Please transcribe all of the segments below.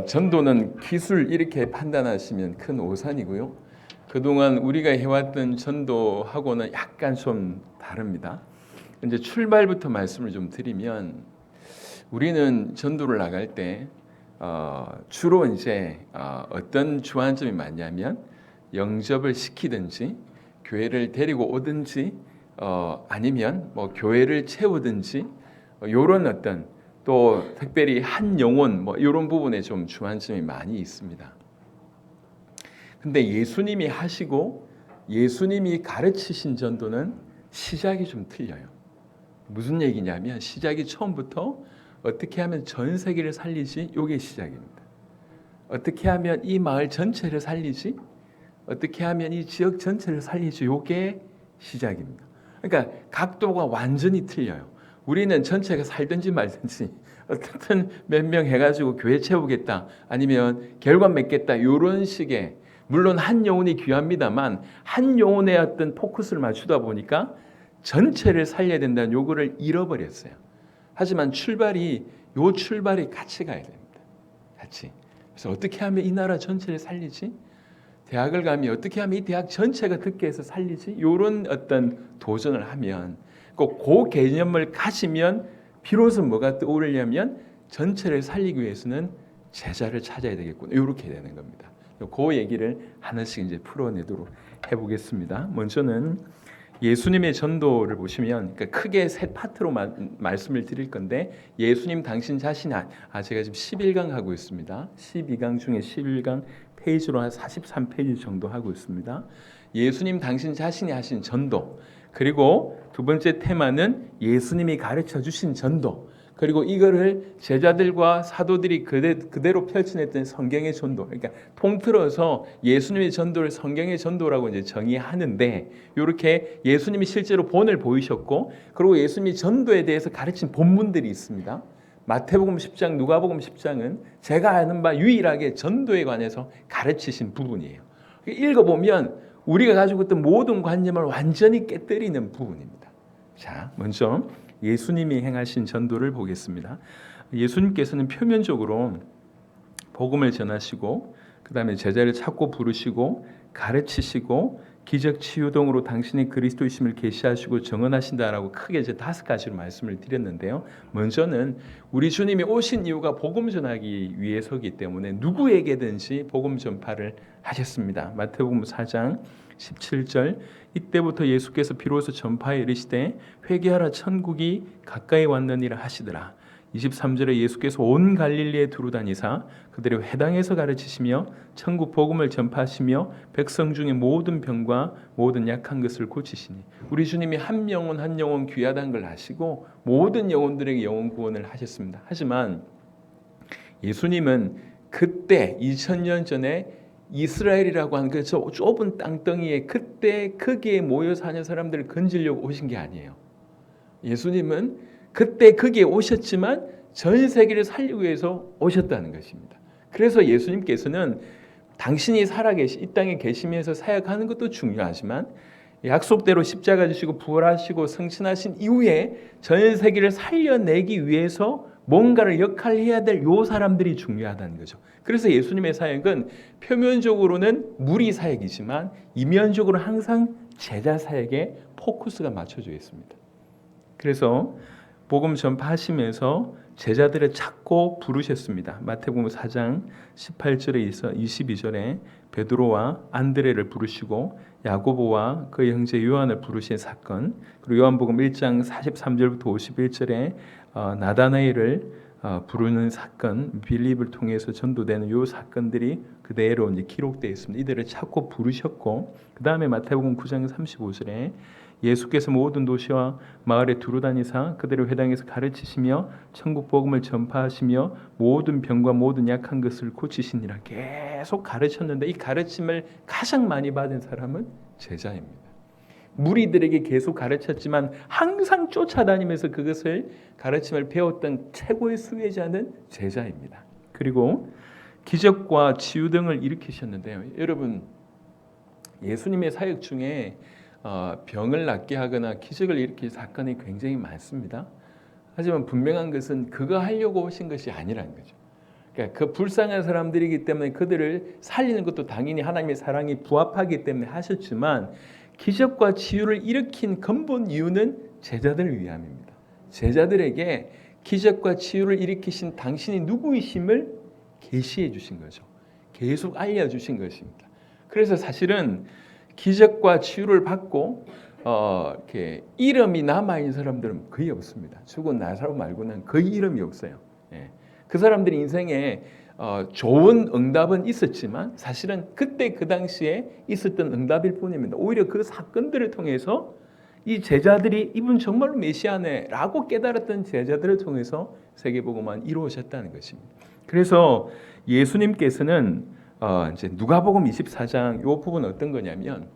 전도는 기술 이렇게 판단하시면 큰 오산이고요. 그동안 우리가 해왔던 전도하고는 약간 좀 다릅니다. 이제 출발부터 말씀을 좀 드리면 우리는 전도를 나갈 때 주로 이제 어떤 주안점이 많냐면 영접을 시키든지 교회를 데리고 오든지 아니면 뭐 교회를 채우든지 이런 어떤 또 특별히 한 영혼 뭐 이런 부분에 좀 주안점이 많이 있습니다. 근데 예수님이 하시고 예수님이 가르치신 전도는 시작이 좀 틀려요. 무슨 얘기냐면 시작이 처음부터 어떻게 하면 전 세계를 살리지? 이게 시작입니다. 어떻게 하면 이 마을 전체를 살리지? 어떻게 하면 이 지역 전체를 살리지? 이게 시작입니다. 그러니까 각도가 완전히 틀려요. 우리는 전체가 살든지 말든지 어떻든 몇 명 해가지고 교회 채우겠다 아니면 결과 맺겠다 이런 식의 물론 한 영혼이 귀합니다만 한 영혼의 어떤 포커스를 맞추다 보니까 전체를 살려야 된다는 요구를 잃어버렸어요. 하지만 출발이 같이 가야 됩니다. 같이. 그래서 어떻게 하면 이 나라 전체를 살리지? 대학을 가면 어떻게 하면 이 대학 전체가 듣게 해서 살리지? 이런 어떤 도전을 하면 그 개념을 가지면 비로소 뭐가 떠오르냐면 전체를 살리기 위해서는 제자를 찾아야 되겠구나. 이렇게 되는 겁니다. 그 얘기를 하나씩 이제 풀어내도록 해보겠습니다. 먼저는 예수님의 전도를 보시면 그러니까 크게 세 파트로 말씀을 드릴 건데 예수님 당신 자신이 제가 지금 11강 하고 있습니다. 12강 중에 11강 페이지로 한 43페이지 정도 하고 있습니다. 예수님 당신 자신이 하신 전도 그리고 두 번째 테마는 예수님이 가르쳐 주신 전도 그리고 이거를 제자들과 사도들이 그대로 펼쳐냈던 성경의 전도. 그러니까 통틀어서 예수님의 전도를 성경의 전도라고 이제 정의하는데 이렇게 예수님이 실제로 본을 보이셨고 그리고 예수님이 전도에 대해서 가르친 본문들이 있습니다. 마태복음 10장, 누가복음 10장은 제가 아는 바 유일하게 전도에 관해서 가르치신 부분이에요. 읽어보면 우리가 가지고 있던 모든 관념을 완전히 깨뜨리는 부분입니다. 자, 먼저 예수님이 행하신 전도를 보겠습니다. 예수님께서는 표면적으로 복음을 전하시고 그 다음에 제자를 찾고 부르시고 가르치시고 기적 치유 등으로 당신이 그리스도이심을 계시하시고 증언하신다라고 크게 이제 5가지로 말씀을 드렸는데요. 먼저는 우리 주님이 오신 이유가 복음 전하기 위해서이기 때문에 누구에게든지 복음 전파를 하셨습니다. 마태복음 4장 17절 이때부터 예수께서 비로소 전파에 이르시되 회개하라 천국이 가까이 왔느니라 하시더라. 23절에 예수께서 온 갈릴리에 두루다니사 그들의 회당에서 가르치시며 천국 복음을 전파하시며 백성 중에 모든 병과 모든 약한 것을 고치시니 우리 주님이 한 영혼 한 영혼 귀하다는 걸 아시고 모든 영혼들에게 영혼 구원을 하셨습니다. 하지만 예수님은 그때 2000년 전에 이스라엘이라고 하는 그 좁은 땅덩이에 그때 거기에 모여 사는 사람들을 건지려고 오신 게 아니에요. 예수님은 그때 거기에 오셨지만 전 세계를 살리기 위해서 오셨다는 것입니다. 그래서 예수님께서는 당신이 살아계시 이 땅에 계시면서 사역하는 것도 중요하지만 약속대로 십자가 지시고 부활하시고 승천하신 이후에 전 세계를 살려내기 위해서 뭔가를 역할을 해야 될 요 사람들이 중요하다는 거죠. 그래서 예수님의 사역은 표면적으로는 무리 사역이지만 이면적으로 항상 제자 사역에 포커스가 맞춰져 있습니다. 그래서 복음 전파하시면서 제자들을 찾고 부르셨습니다. 마태복음 4장 18절에서 22절에 베드로와 안드레를 부르시고 야고보와 그의 형제 요한을 부르신 사건, 그리고 요한복음 1장 43절부터 51절에 나다나엘을 부르는 사건, 빌립을 통해서 전도되는 요 사건들이 그대로 이제 기록되어 있습니다. 이들을 찾고 부르셨고, 그 다음에 마태복음 9장 35절에 예수께서 모든 도시와 마을에 두루다니사 그들의 회당에서 가르치시며 천국 복음을 전파하시며 모든 병과 모든 약한 것을 고치시니라. 계속 가르쳤는데 이 가르침을 가장 많이 받은 사람은 제자입니다. 무리들에게 계속 가르쳤지만 항상 쫓아다니면서 그것을 가르침을 배웠던 최고의 수혜자는 제자입니다. 그리고 기적과 치유 등을 일으키셨는데요. 여러분, 예수님의 사역 중에 병을 낫게 하거나 기적을 일으킬 사건이 굉장히 많습니다. 하지만 분명한 것은 그거 하려고 오신 것이 아니라는 거죠. 그러니까 그 불쌍한 사람들이기 때문에 그들을 살리는 것도 당연히 하나님의 사랑이 부합하기 때문에 하셨지만 기적과 치유를 일으킨 근본 이유는 제자들을 위함입니다. 제자들에게 기적과 치유를 일으키신 당신이 누구이심을 계시해 주신 거죠. 계속 알려주신 것입니다. 그래서 사실은 기적과 치유를 받고 이렇게 이름이 남아있는 사람들은 거의 없습니다. 죽은 나사로 말고는 거의 이름이 없어요. 예. 그 사람들이 인생에 좋은 응답은 있었지만 사실은 그때 그 당시에 있었던 응답일 뿐입니다. 오히려 그 사건들을 통해서 이 제자들이 이분 정말로 메시아네라고 깨달았던 제자들을 통해서 세계복음만 이루어졌다는 것입니다. 그래서 예수님께서는 이제 누가복음 24장 이 부분 어떤 거냐면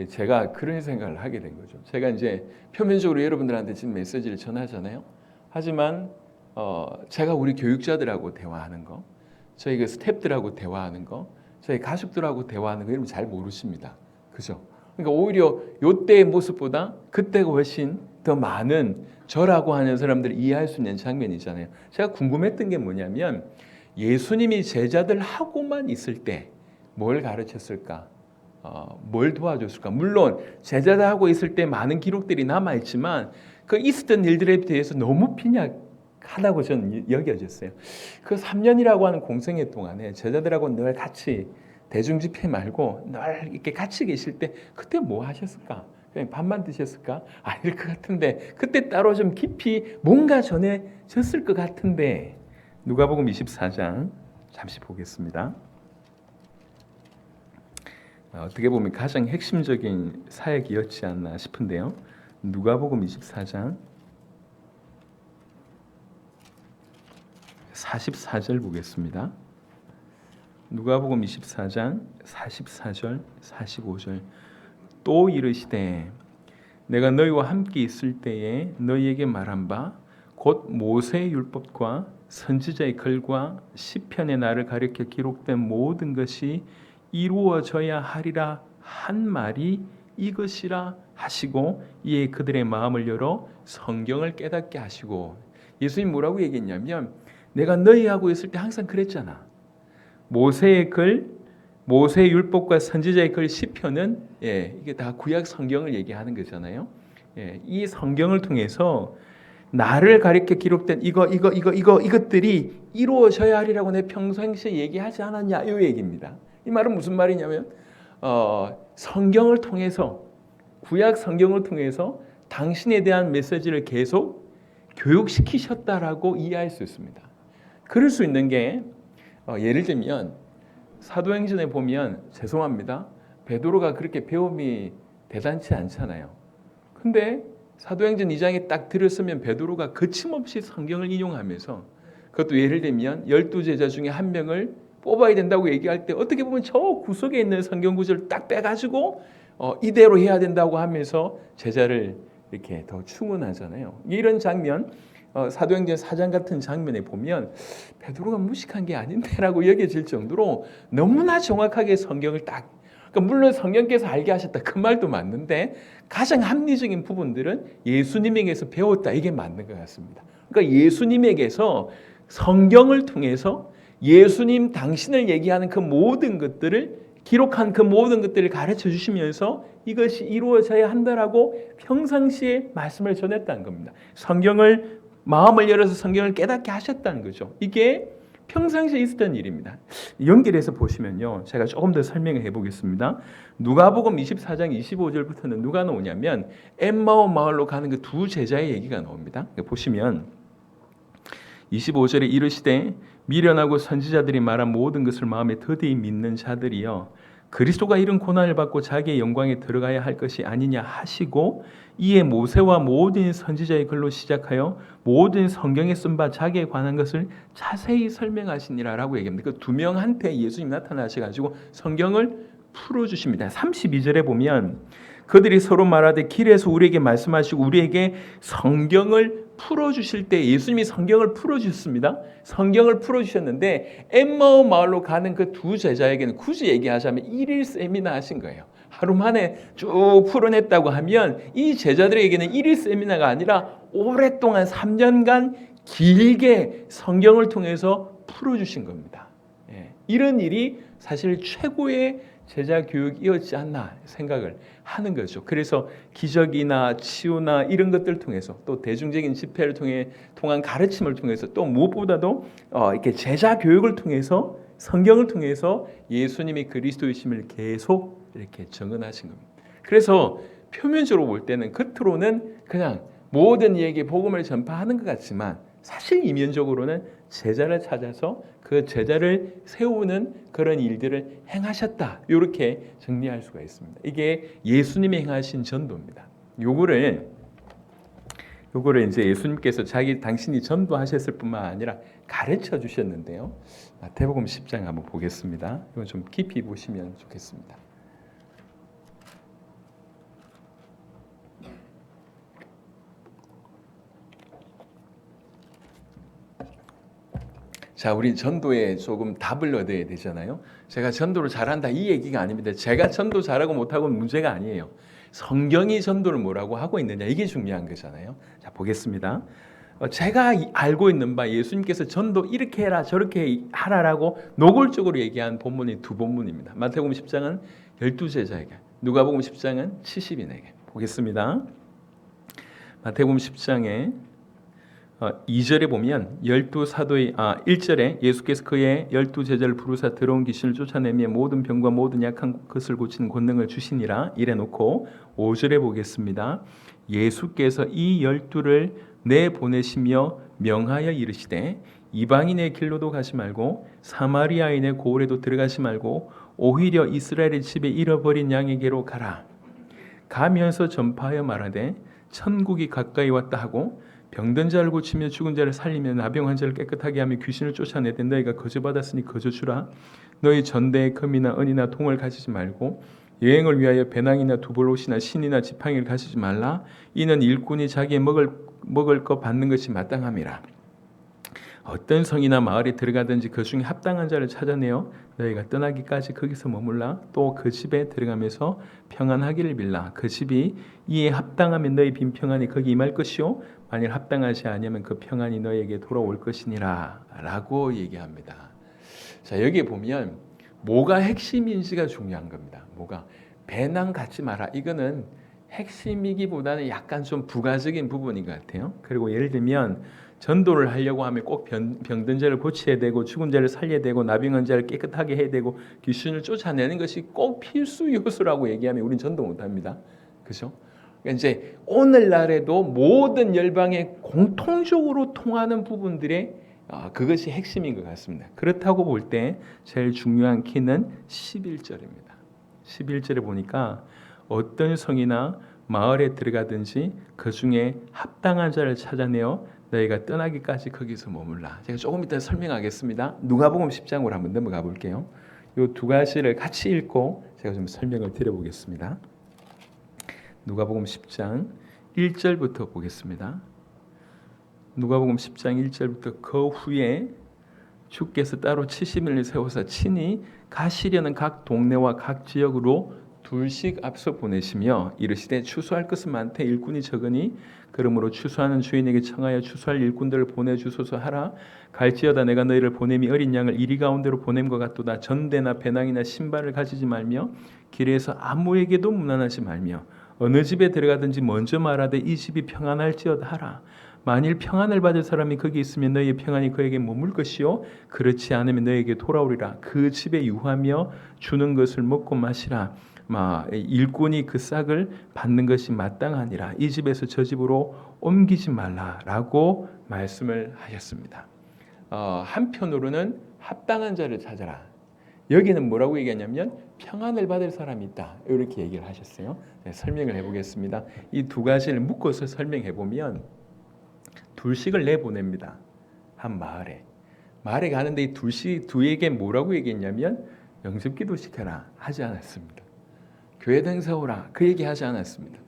제가 그런 생각을 하게 된 거죠. 제가 이제 표면적으로 여러분들한테 지금 메시지를 전하잖아요. 하지만 제가 우리 교육자들하고 대화하는 거, 저희 그 스태프들하고 대화하는 거, 저희 가족들하고 대화하는 거 여러분 잘 모르십니다. 그죠? 그러니까 오히려 요때의 모습보다 그때가 훨씬 더 많은 저라고 하는 사람들을 이해할 수 있는 장면이잖아요. 제가 궁금했던 게 뭐냐면 예수님이 제자들하고만 있을 때 뭘 가르쳤을까? 뭘 도와줬을까? 물론 제자들하고 있을 때 많은 기록들이 남아있지만 그 있었던 일들에 대해서 너무 빈약하다고 저는 여겨졌어요. 그 3년이라고 하는 공생애 동안에 제자들하고 늘 같이 대중집회 말고 늘 이렇게 같이 계실 때 그때 뭐 하셨을까? 그냥 밥만 드셨을까? 아닐 것 같은데 그때 따로 좀 깊이 뭔가 전해졌을 것 같은데 누가복음 24장 잠시 보겠습니다. 어떻게 보면 가장 핵심적인 사역이었지 않나 싶은데요. 누가복음 24장 44절 보겠습니다. 누가복음 24장 44절 45절 또 이르시되 내가 너희와 함께 있을 때에 너희에게 말한 바 곧 모세의 율법과 선지자의 글과 시편의 나를 가리켜 기록된 모든 것이 이루어져야 하리라 한 말이 이것이라 하시고 이에 그들의 마음을 열어 성경을 깨닫게 하시고 예수님 뭐라고 얘기했냐면 내가 너희하고 있을 때 항상 그랬잖아. 모세의 글, 모세의 율법과 선지자의 글 시편은 이게 다 구약 성경을 얘기하는 거잖아요. 이 성경을 통해서 나를 가리켜 기록된 이것들이 이루어져야 하리라고 내 평상시에 얘기하지 않았냐 이 얘기입니다. 이 말은 무슨 말이냐면 성경을 통해서 구약 성경을 통해서 당신에 대한 메시지를 계속 교육시키셨다라고 이해할 수 있습니다. 그럴 수 있는 게 예를 들면 사도행전에 보면 죄송합니다. 베드로가 그렇게 배움이 대단치 않잖아요. 근데 사도행전 2장에 딱 들었으면 베드로가 거침없이 성경을 인용하면서 그것도 예를 들면 12제자 중에 한 명을 뽑아야 된다고 얘기할 때 어떻게 보면 저 구석에 있는 성경 구절을 딱 빼가지고 이대로 해야 된다고 하면서 제자를 이렇게 더 충원하잖아요. 이런 장면 사도행전 4장 같은 장면에 보면 베드로가 무식한 게 아닌데라고 여겨질 정도로 너무나 정확하게 성경을 딱 그러니까 물론 성령께서 알게 하셨다 그 말도 맞는데 가장 합리적인 부분들은 예수님에게서 배웠다 이게 맞는 것 같습니다. 그러니까 예수님에게서 성경을 통해서 예수님 당신을 얘기하는 그 모든 것들을 기록한 그 모든 것들을 가르쳐 주시면서 이것이 이루어져야 한다라고 평상시에 말씀을 전했다는 겁니다. 성경을 마음을 열어서 성경을 깨닫게 하셨다는 거죠. 이게 평상시에 있었던 일입니다. 연결해서 보시면요. 제가 조금 더 설명을 해보겠습니다. 누가복음 24장 25절부터는 누가 나오냐면 엠마오 마을로 가는 그 두 제자의 얘기가 나옵니다. 보시면 25절에 이르시되 미련하고 선지자들이 말한 모든 것을 마음에 더디 믿는 자들이여 그리스도가 이런 고난을 받고 자기의 영광에 들어가야 할 것이 아니냐 하시고 이에 모세와 모든 선지자의 글로 시작하여 모든 성경에 쓴 바 자기에 관한 것을 자세히 설명하시니라라고 얘기합니다. 그 두 명한테 예수님 나타나셔가지고 성경을 풀어주십니다. 32절에 보면 그들이 서로 말하되 길에서 우리에게 말씀하시고 우리에게 성경을 풀어주실 때 예수님이 성경을 풀어주셨습니다. 성경을 풀어주셨는데 엠마오 마을로 가는 그 두 제자에게는 굳이 얘기하자면 1일 세미나 하신 거예요. 하루 만에 쭉 풀어냈다고 하면 이 제자들에게는 1일 세미나가 아니라 오랫동안 3년간 길게 성경을 통해서 풀어주신 겁니다. 이런 일이 사실 최고의 제자 교육이었지 않나 생각을 하는 거죠. 그래서 기적이나 치유나 이런 것들을 통해서 또 대중적인 집회를 통한 가르침을 통해서 또 무엇보다도 이렇게 제자 교육을 통해서 성경을 통해서 예수님이 그리스도이심을 계속 이렇게 증언하신 겁니다. 그래서 표면적으로 볼 때는 겉으로는 그냥 모든 이에게 복음을 전파하는 것 같지만 사실 이면적으로는 제자를 찾아서 그 제자를 세우는 그런 일들을 행하셨다. 이렇게 정리할 수가 있습니다. 이게 예수님이 행하신 전도입니다. 요거를 이제 예수님께서 당신이 전도하셨을 뿐만 아니라 가르쳐 주셨는데요. 마태복음 10장 한번 보겠습니다. 이건 좀 깊이 보시면 좋겠습니다. 자, 우리 전도에 조금 답을 얻어야 되잖아요. 제가 전도를 잘한다 이 얘기가 아닙니다. 제가 전도 잘하고 못하고는 문제가 아니에요. 성경이 전도를 뭐라고 하고 있느냐 이게 중요한 거잖아요. 자, 보겠습니다. 제가 알고 있는 바 예수님께서 전도 이렇게 해라 저렇게 하라라고 노골적으로 얘기한 본문이 두 본문입니다. 마태복음 10장은 12제자에게, 누가복음 10장은 70인에게. 보겠습니다. 마태복음 10장에 2절에 보면 1절에 예수께서 그의 12제자를 부르사 들어온 귀신을 쫓아내며 모든 병과 모든 약한 것을 고치는 권능을 주시니라 이래놓고 5절에 보겠습니다. 예수께서 이 12를 내보내시며 명하여 이르시되 이방인의 길로도 가지 말고 사마리아인의 고을에도 들어가지 말고 오히려 이스라엘의 집에 잃어버린 양에게로 가라. 가면서 전파하여 말하되 천국이 가까이 왔다 하고 병든 자를 고치며 죽은 자를 살리며 나병 환자를 깨끗하게 하며 귀신을 쫓아내되 너희가 거저받았으니 거저주라. 너희 전대에 금이나 은이나 동을 가지지 말고 여행을 위하여 배낭이나 두볼옷이나 신이나 지팡이를 가지지 말라. 이는 일꾼이 자기의 먹을 것 받는 것이 마땅함이라. 어떤 성이나 마을에 들어가든지 그 중에 합당한 자를 찾아내어 너희가 떠나기까지 거기서 머물라. 또 그 집에 들어가면서 평안하기를 빌라. 그 집이 이에 합당하면 너희 빈 평안이 거기 임할 것이요 만일 합당하지 아니하면 그 평안이 너희에게 돌아올 것이니라 라고 얘기합니다. 자, 여기에 보면 뭐가 핵심인지가 중요한 겁니다. 뭐가 배낭 갖지 마라. 이거는 핵심이기보다는 약간 좀 부가적인 부분인 것 같아요. 그리고 예를 들면 전도를 하려고 하면 꼭 병든 자를 고쳐야 되고 죽은 자를 살려야 되고 나병한 자를 깨끗하게 해야 되고 귀신을 쫓아내는 것이 꼭 필수 요소라고 얘기하면 우리는 전도 못합니다. 그렇죠? 그러니까 이제 오늘날에도 모든 열방에 공통적으로 통하는 부분들의 그것이 핵심인 것 같습니다. 그렇다고 볼 때 제일 중요한 키는 11절입니다. 11절에 보니까 어떤 성이나 마을에 들어가든지 그 중에 합당한 자를 찾아내어 너희가 떠나기까지 거기서 머물라. 제가 조금 이따 설명하겠습니다. 누가복음 10장으로 한번 넘어가 볼게요. 이 두 가지를 같이 읽고 제가 좀 설명을 드려보겠습니다. 누가복음 10장 1절부터 보겠습니다. 누가복음 10장 1절부터 그 후에 주께서 따로 70인을 세워서 친히 가시려는 각 동네와 각 지역으로 둘씩 앞서 보내시며 이르시되 추수할 것은 많되 일꾼이 적으니 그러므로 추수하는 주인에게 청하여 추수할 일꾼들을 보내주소서 하라. 갈지어다 내가 너희를 보냄이 어린 양을 이리 가운데로 보냄과 같도다. 전대나 배낭이나 신발을 가지지 말며 길에서 아무에게도 문안하지 말며 어느 집에 들어가든지 먼저 말하되 이 집이 평안할지어다 하라. 만일 평안을 받을 사람이 거기 있으면 너희의 평안이 그에게 머물 것이요 그렇지 않으면 너희에게 돌아오리라. 그 집에 유하며 주는 것을 먹고 마시라. 일꾼이 그 싹을 받는 것이 마땅하니라. 이 집에서 저 집으로 옮기지 말라라고 말씀을 하셨습니다. 한편으로는 합당한 자를 찾아라. 여기는 뭐라고 얘기하냐면 평안을 받을 사람이 있다. 이렇게 얘기를 하셨어요. 네, 설명을 해보겠습니다. 이 두 가지를 묶어서 설명해 보면 둘씩을 내보냅니다. 한 마을에 가는데 이 두에게 뭐라고 얘기했냐면 영접기도 시켜라 하지 않았습니다. 교회 등사 오라 그 얘기 하지 않았습니다.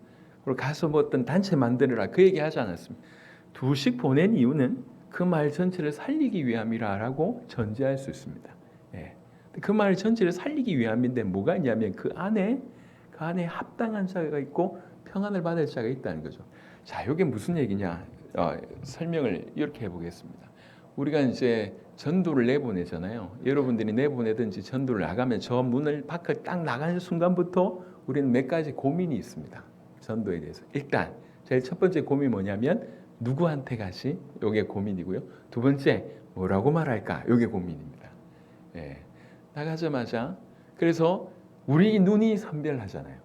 그리고 가서 뭐 어떤 단체 만들어라 그 얘기 하지 않았습니다. 두씩 보낸 이유는 그 마을 전체를 살리기 위함이라고 전제할 수 있습니다. 예. 그 마을 전체를 살리기 위함인데 뭐가 있냐면 그 안에 합당한 자가 있고 평안을 받을 자가 있다는 거죠. 자, 이게 무슨 얘기냐? 설명을 이렇게 해보겠습니다. 우리가 이제 전도를 내보내잖아요. 여러분들이 내보내든지 전도를 나가면 저 문을 밖을 딱 나가는 순간부터 우리는 몇 가지 고민이 있습니다. 전도에 대해서. 일단 제일 첫 번째 고민이 뭐냐면 누구한테 가시? 이게 고민이고요. 두 번째 뭐라고 말할까? 이게 고민입니다. 예. 나가자마자 그래서 우리 눈이 선별하잖아요.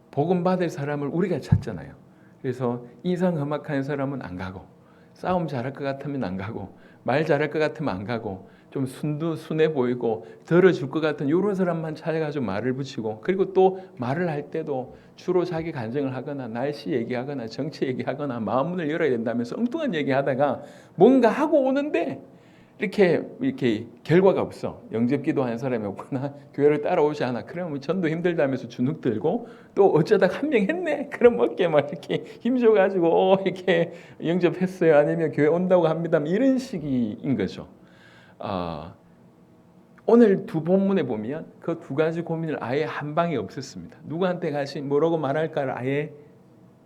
복음 받을 사람을 우리가 찾잖아요. 그래서 인상 험악한 사람은 안 가고, 싸움 잘할 것 같으면 안 가고, 말 잘할 것 같으면 안 가고, 좀 순해 보이고 들어줄 것 같은 이런 사람만 찾아가지고 말을 붙이고, 그리고 또 말을 할 때도 주로 자기 간증을 하거나 날씨 얘기하거나 정치 얘기하거나 마음문을 열어야 된다면서 엉뚱한 얘기하다가 뭔가 하고 오는데 이렇게 결과가 없어. 영접기도 하는 사람이 없거나 교회를 따라오지 않아. 그러면 전도 힘들다면서 주눅 들고 또 어쩌다가 한 명 했네. 그럼 어깨 막 이렇게 힘줘가지고 이렇게 영접했어요. 아니면 교회 온다고 합니다. 이런 식인 거죠. 오늘 두 본문에 보면 그 두 가지 고민을 아예 한 방에 없앴습니다. 누구한테 가시 뭐라고 말할까를 아예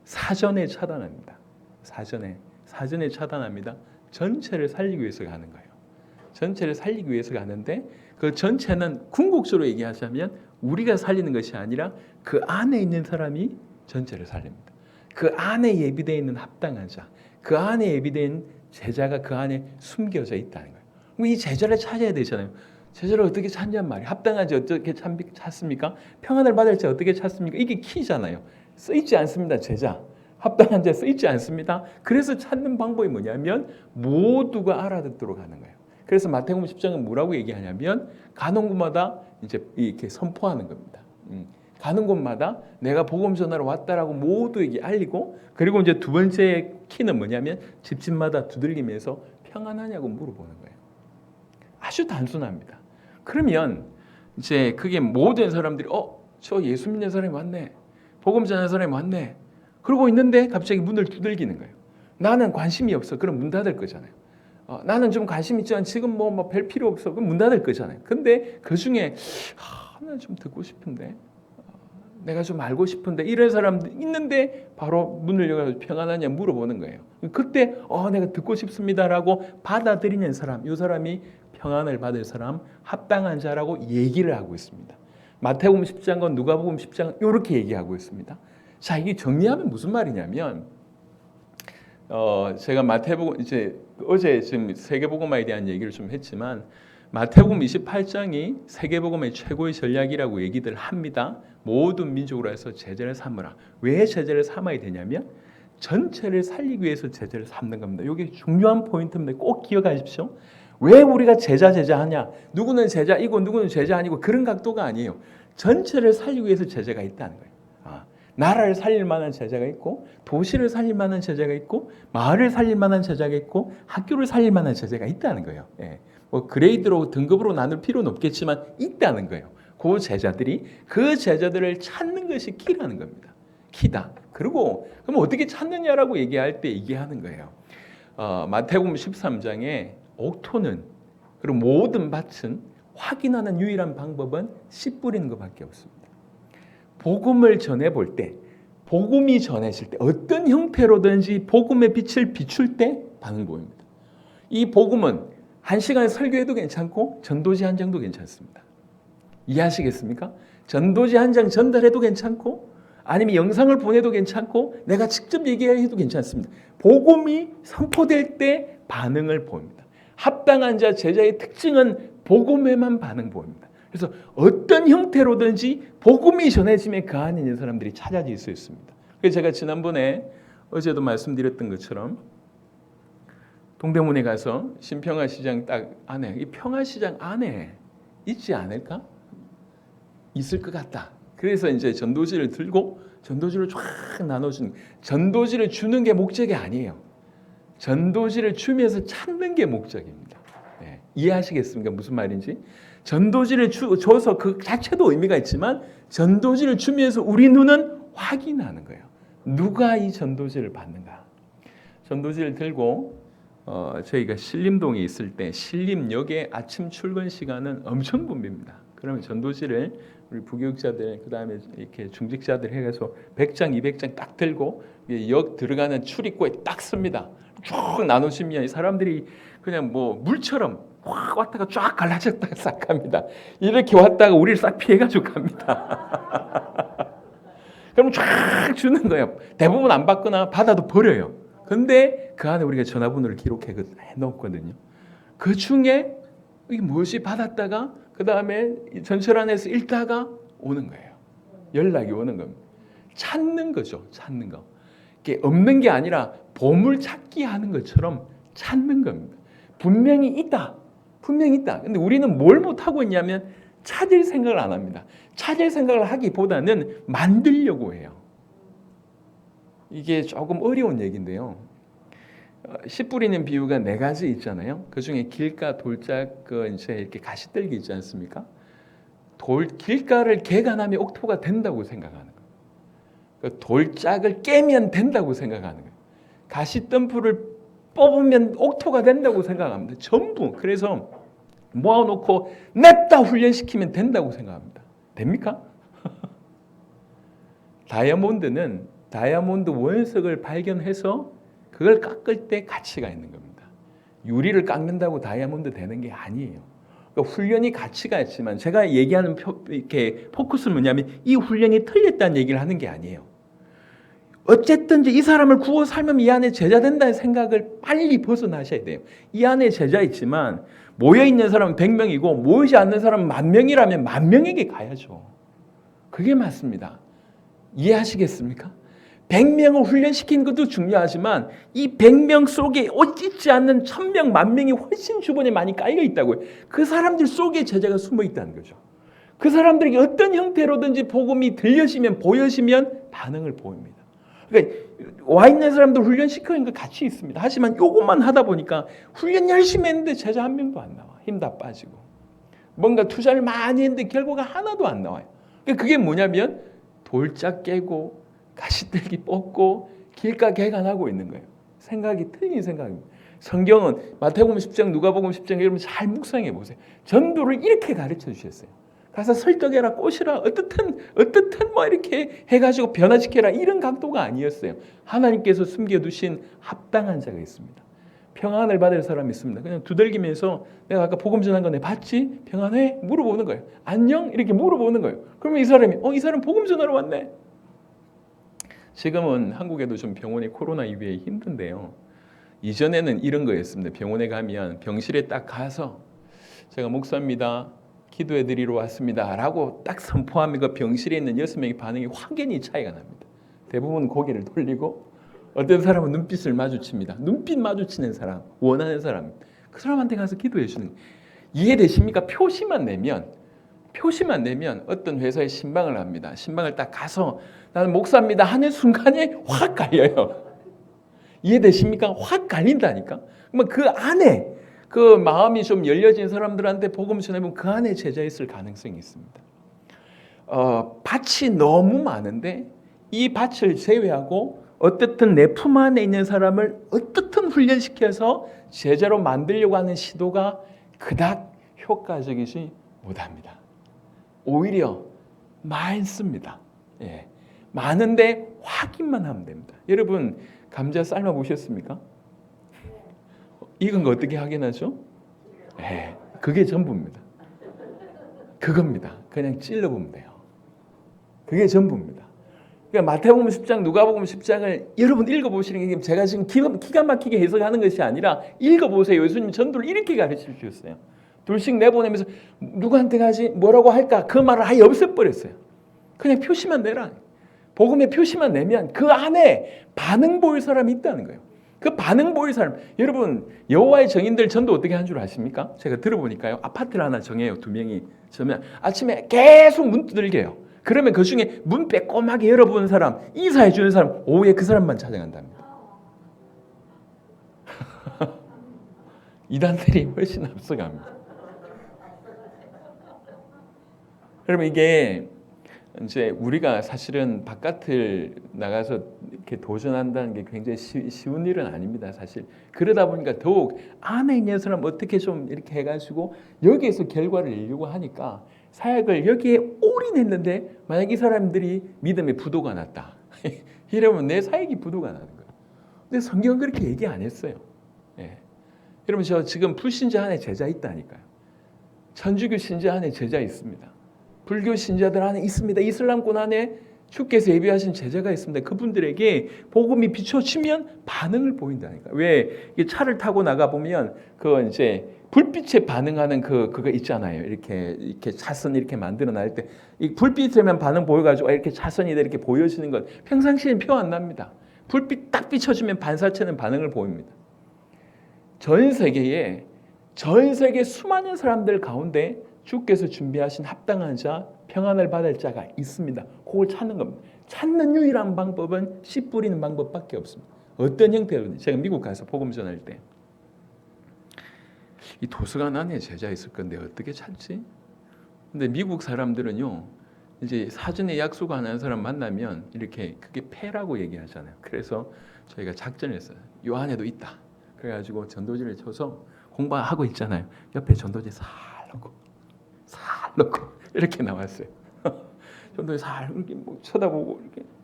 사전에 차단합니다. 사전에 차단합니다. 전체를 살리기 위해서 가는 거예요. 전체를 살리기 위해서 가는데 그 전체는 궁극적으로 얘기하자면 우리가 살리는 것이 아니라 그 안에 있는 사람이 전체를 살립니다. 그 안에 예비되어 있는 합당한 자, 그 안에 예비된 제자가 그 안에 숨겨져 있다는 거예요. 그럼 이 제자를 찾아야 되잖아요. 제자를 어떻게 찾냔 말이에요. 합당한 자 어떻게 찾습니까? 평안을 받을 자 어떻게 찾습니까? 이게 키잖아요. 쓰이지 않습니다. 제자. 합당한 자 쓰이지 않습니다. 그래서 찾는 방법이 뭐냐면 모두가 알아듣도록 하는 거예요. 그래서 마태복음 10장은 뭐라고 얘기하냐면 가는 곳마다 이제 이렇게 선포하는 겁니다. 가는 곳마다 내가 복음 전하러 왔다라고 모두에게 알리고, 그리고 이제 두 번째 키는 뭐냐면 집집마다 두들기면서 평안하냐고 물어보는 거예요. 아주 단순합니다. 그러면 이제 그게 모든 사람들이 저 예수 믿는 사람이 왔네. 복음 전하는 사람이 왔네. 그러고 있는데 갑자기 문을 두들기는 거예요. 나는 관심이 없어. 그럼 문 닫을 거잖아요. 나는 좀 관심 있지만 지금 뭐 별 필요 없어. 그럼 문 닫을 거잖아요. 근데 그 중에 나는 좀 듣고 싶은데, 내가 좀 알고 싶은데 이런 사람들 있는데 바로 문을 열어서 평안하냐 물어보는 거예요. 그때 내가 듣고 싶습니다라고 받아들이는 사람, 이 사람이 평안을 받을 사람, 합당한 자라고 얘기를 하고 있습니다. 마태복음 10장과 누가복음 10장 이렇게 얘기하고 있습니다. 자, 이게 정리하면 무슨 말이냐면 제가 마태복음 이제 어제 지금 세계복음화에 대한 얘기를 좀 했지만 마태복음 28장이 세계복음의 최고의 전략이라고 얘기들 합니다. 모든 민족으로 해서 제자를 삼으라. 왜 제자를 삼아야 되냐면 전체를 살리기 위해서 제자를 삼는 겁니다. 이게 중요한 포인트인데 꼭 기억하십시오. 왜 우리가 제자 하냐? 누구는 제자이고 누구는 제자 아니고 그런 각도가 아니에요. 전체를 살리기 위해서 제자가 있다는 거예요. 나라를 살릴 만한 제자가 있고, 도시를 살릴 만한 제자가 있고, 마을을 살릴 만한 제자가 있고, 학교를 살릴 만한 제자가 있다는 거예요. 뭐 그레이드로 등급으로 나눌 필요는 없겠지만 있다는 거예요. 그 제자들이 그 제자들을 찾는 것이 키라는 겁니다. 키다. 그리고 그럼 어떻게 찾느냐라고 얘기할 때 얘기하는 거예요. 마태복음 13장에 옥토는 그리고 모든 밭은 확인하는 유일한 방법은 씨 뿌리는 것밖에 없습니다. 복음을 전해볼 때, 복음이 전해질 때 어떤 형태로든지 복음의 빛을 비출 때 반응 보입니다. 이 복음은 1시간 설교해도 괜찮고 전도지 한 장도 괜찮습니다. 이해하시겠습니까? 전도지 한 장 전달해도 괜찮고 아니면 영상을 보내도 괜찮고 내가 직접 얘기해도 괜찮습니다. 복음이 선포될 때 반응을 보입니다. 합당한 자 제자의 특징은 복음에만 반응 보입니다. 그래서 어떤 형태로든지 복음이 전해지면 그 안에 있는 사람들이 찾아질 수 있습니다. 그래서 제가 지난번에 어제도 말씀드렸던 것처럼 동대문에 가서 신평화시장 딱 안에, 이 평화시장 안에 있지 않을까? 있을 것 같다. 그래서 이제 전도지를 들고 전도지를 쫙 나눠주는, 전도지를 주는 게 목적이 아니에요. 전도지를 주면서 찾는 게 목적입니다. 이해하시겠습니까? 무슨 말인지? 전도지를 줘서 그 자체도 의미가 있지만 전도지를 주면서 우리 눈은 확인하는 거예요. 누가 이 전도지를 받는가? 전도지를 들고 저희가 신림동에 있을 때 신림역의 아침 출근 시간은 엄청 붐빕니다. 그러면 전도지를 우리 부교육자들 그다음에 이렇게 중직자들 해서 100장, 200장 딱 들고 역 들어가는 출입구에 딱 씁니다. 쭉 나누시면 이 사람들이 그냥 뭐 물처럼 확 왔다가 쫙 갈라졌다가 싹 갑니다. 이렇게 왔다가 우리를 싹 피해가지고 갑니다. 그럼 쫙 주는 거예요. 대부분 안 받거나 받아도 버려요. 근데 그 안에 우리가 전화번호를 기록해 놓거든요. 그 중에 이게 무엇이 받았다가 그 다음에 전철 안에서 읽다가 오는 거예요. 연락이 오는 겁니다. 찾는 거죠. 찾는 거. 이게 없는 게 아니라 보물 찾기 하는 것처럼 찾는 겁니다. 분명히 있다. 분명히 있다. 근데 우리는 뭘 못하고 있냐면 찾을 생각을 안 합니다. 찾을 생각을 하기보다는 만들려고 해요. 이게 조금 어려운 얘기인데요. 씨 뿌리는 비유가 4가지 있잖아요. 그 중에 길가, 돌짝, 이제 이렇게 가시떨기 있지 않습니까? 길가를 개간하면 옥토가 된다고 생각하는 거예요. 그 돌짝을 깨면 된다고 생각하는 거예요. 가시덤불을 뽑으면 옥토가 된다고 생각합니다. 전부. 그래서 모아놓고 냅다 훈련시키면 된다고 생각합니다. 됩니까? 다이아몬드 원석을 발견해서 그걸 깎을 때 가치가 있는 겁니다. 유리를 깎는다고 다이아몬드 되는 게 아니에요. 그러니까 훈련이 가치가 있지만 제가 얘기하는 이렇게 포커스는 뭐냐면 이 훈련이 틀렸다는 얘기를 하는 게 아니에요. 어쨌든 이 사람을 구워 살면 이 안에 제자 된다는 생각을 빨리 벗어나셔야 돼요. 이 안에 제자 있지만 모여있는 사람은 100명이고 모이지 않는 사람은 10,000명이라면 10,000명에게 가야죠. 그게 맞습니다. 이해하시겠습니까? 100명을 훈련시키는 것도 중요하지만 이 100명 속에 있지 않는 1,000명, 10,000명이 훨씬 주변에 많이 깔려 있다고요. 그 사람들 속에 제자가 숨어 있다는 거죠. 그 사람들에게 어떤 형태로든지 복음이 들려지면 보여지면 반응을 보입니다. 그러니까 와 있는 사람들 훈련시키는 거 같이 있습니다. 하지만 이것만 하다 보니까 훈련 열심히 했는데 제자 한 명도 안 나와. 힘 다 빠지고. 뭔가 투자를 많이 했는데 결과가 하나도 안 나와요. 그러니까 그게 뭐냐면 돌짝 깨고 가시떨기 뽑고 길가 개간하고 있는 거예요. 생각이 틀린 생각입니다. 성경은 마태복음 10장, 누가복음 10장 여러분 잘 묵상해 보세요. 전도를 이렇게 가르쳐 주셨어요. 가서 설득해라, 꼬시라, 어떻든 뭐 이렇게 해가지고 변화시켜라 이런 각도가 아니었어요. 하나님께서 숨겨두신 합당한 자가 있습니다. 평안을 받을 사람이 있습니다. 그냥 두들기면서 내가 아까 복음 전한 거 내 봤지? 평안해? 물어보는 거예요. 안녕? 이렇게 물어보는 거예요. 그러면 이 사람이 이 사람 복음 전하러 왔네. 지금은 한국에도 좀 병원이 코로나 이후에 힘든데요. 이전에는 이런 거였습니다. 병원에 가면 병실에 딱 가서 제가 목사입니다. 기도해 드리러 왔습니다. 라고 딱 선포하면 그 병실에 있는 6명의 반응이 확연히 차이가 납니다. 대부분 고개를 돌리고 어떤 사람은 눈빛을 마주칩니다. 눈빛 마주치는 사람, 원하는 사람. 그 사람한테 가서 기도해 주는 거예요. 이해되십니까? 표시만 내면 어떤 회사에 신방을 합니다. 신방을 딱 가서 나는 목사입니다 하는 순간에 확 갈려요. 이해되십니까? 확 갈린다니까. 그러면 그 안에 그 마음이 좀 열려진 사람들한테 복음 전하면 그 안에 제자 있을 가능성이 있습니다. 밭이 너무 많은데 이 밭을 제외하고 어떻든 내 품 안에 있는 사람을 어떻든 훈련시켜서 제자로 만들려고 하는 시도가 그닥 효과적이지 못합니다. 오히려 많습니다. 예. 많은데 확인만 하면 됩니다. 여러분 감자 삶아 보셨습니까? 익은 거 어떻게 확인하죠? 예, 그게 전부입니다. 그겁니다. 그냥 찔러보면 돼요. 그게 전부입니다. 그러니까 마태복음 10장, 누가복음 10장을 여러분 읽어보시는 게 제가 지금 기가 막히게 해석하는 것이 아니라 읽어보세요. 예수님 전도를 이렇게 가르쳐 주셨어요. 둘씩 내보내면서 누구한테 가지? 뭐라고 할까? 그 말을 아예 없애버렸어요. 그냥 표시만 내라. 복음의 표시만 내면 그 안에 반응 보일 사람이 있다는 거예요. 그 반응 보일 사람. 여러분 여호와의 증인들 전도 어떻게 한 줄 아십니까? 제가 들어보니까요. 아파트를 하나 정해요. 2명이. 저면 아침에 계속 문 두들겨요. 그러면 그 중에 문 빼꼼하게 열어보는 사람, 이사해 주는 사람, 오후에 그 사람만 찾아간답니다. 이단들이 훨씬 앞서갑니다. 여러분 이게 이제 우리가 사실은 바깥을 나가서 이렇게 도전한다는 게 굉장히 쉬운 일은 아닙니다. 사실 그러다 보니까 더욱 안에 있는 사람 어떻게 좀 이렇게 해가지고 여기에서 결과를 내려고 하니까 사역을 여기에 올인했는데 만약 이 사람들이 믿음의 부도가 났다. 이러면 내 사역이 부도가 나는 거예요. 근데 성경은 그렇게 얘기 안 했어요. 예. 여러분 저 지금 불신자 안에 제자 있다니까요. 천주교 신자 안에 제자 있습니다. 불교 신자들 안에 있습니다. 이슬람권 안에 주께서 예비하신 제자가 있습니다. 그분들에게 복음이 비춰지면 반응을 보인다니까. 왜 차를 타고 나가 보면 그 이제 불빛에 반응하는 그거 있잖아요. 이렇게 차선 이렇게 만들어 날 때 이 불빛에만 반응 보여가지고 이렇게 차선이 이렇게 보여지는 것 평상시엔 표 안 납니다. 불빛 딱 비춰주면 반사체는 반응을 보입니다. 전 세계 수많은 사람들 가운데 주께서 준비하신 합당한 자, 평안을 받을 자가 있습니다. 그걸 찾는 겁니다. 찾는 유일한 방법은 씨 뿌리는 방법밖에 없습니다. 어떤 형태로든. 제가 미국 가서 복음 전할 때 이 도서관 안에 제자 있을 건데 어떻게 찾지? 근데 미국 사람들은요, 이제 사전에 약속 안 한 사람 만나면 이렇게 그게 패라고 얘기하잖아요. 그래서 저희가 작전을 했어요. 요 안에도 있다. 그래가지고 전도지를 쳐서 공부하고 있잖아요. 옆에 전도지 살 넣고 이렇게 나왔어요. 전도지 살 이렇게 뭐 쳐다보고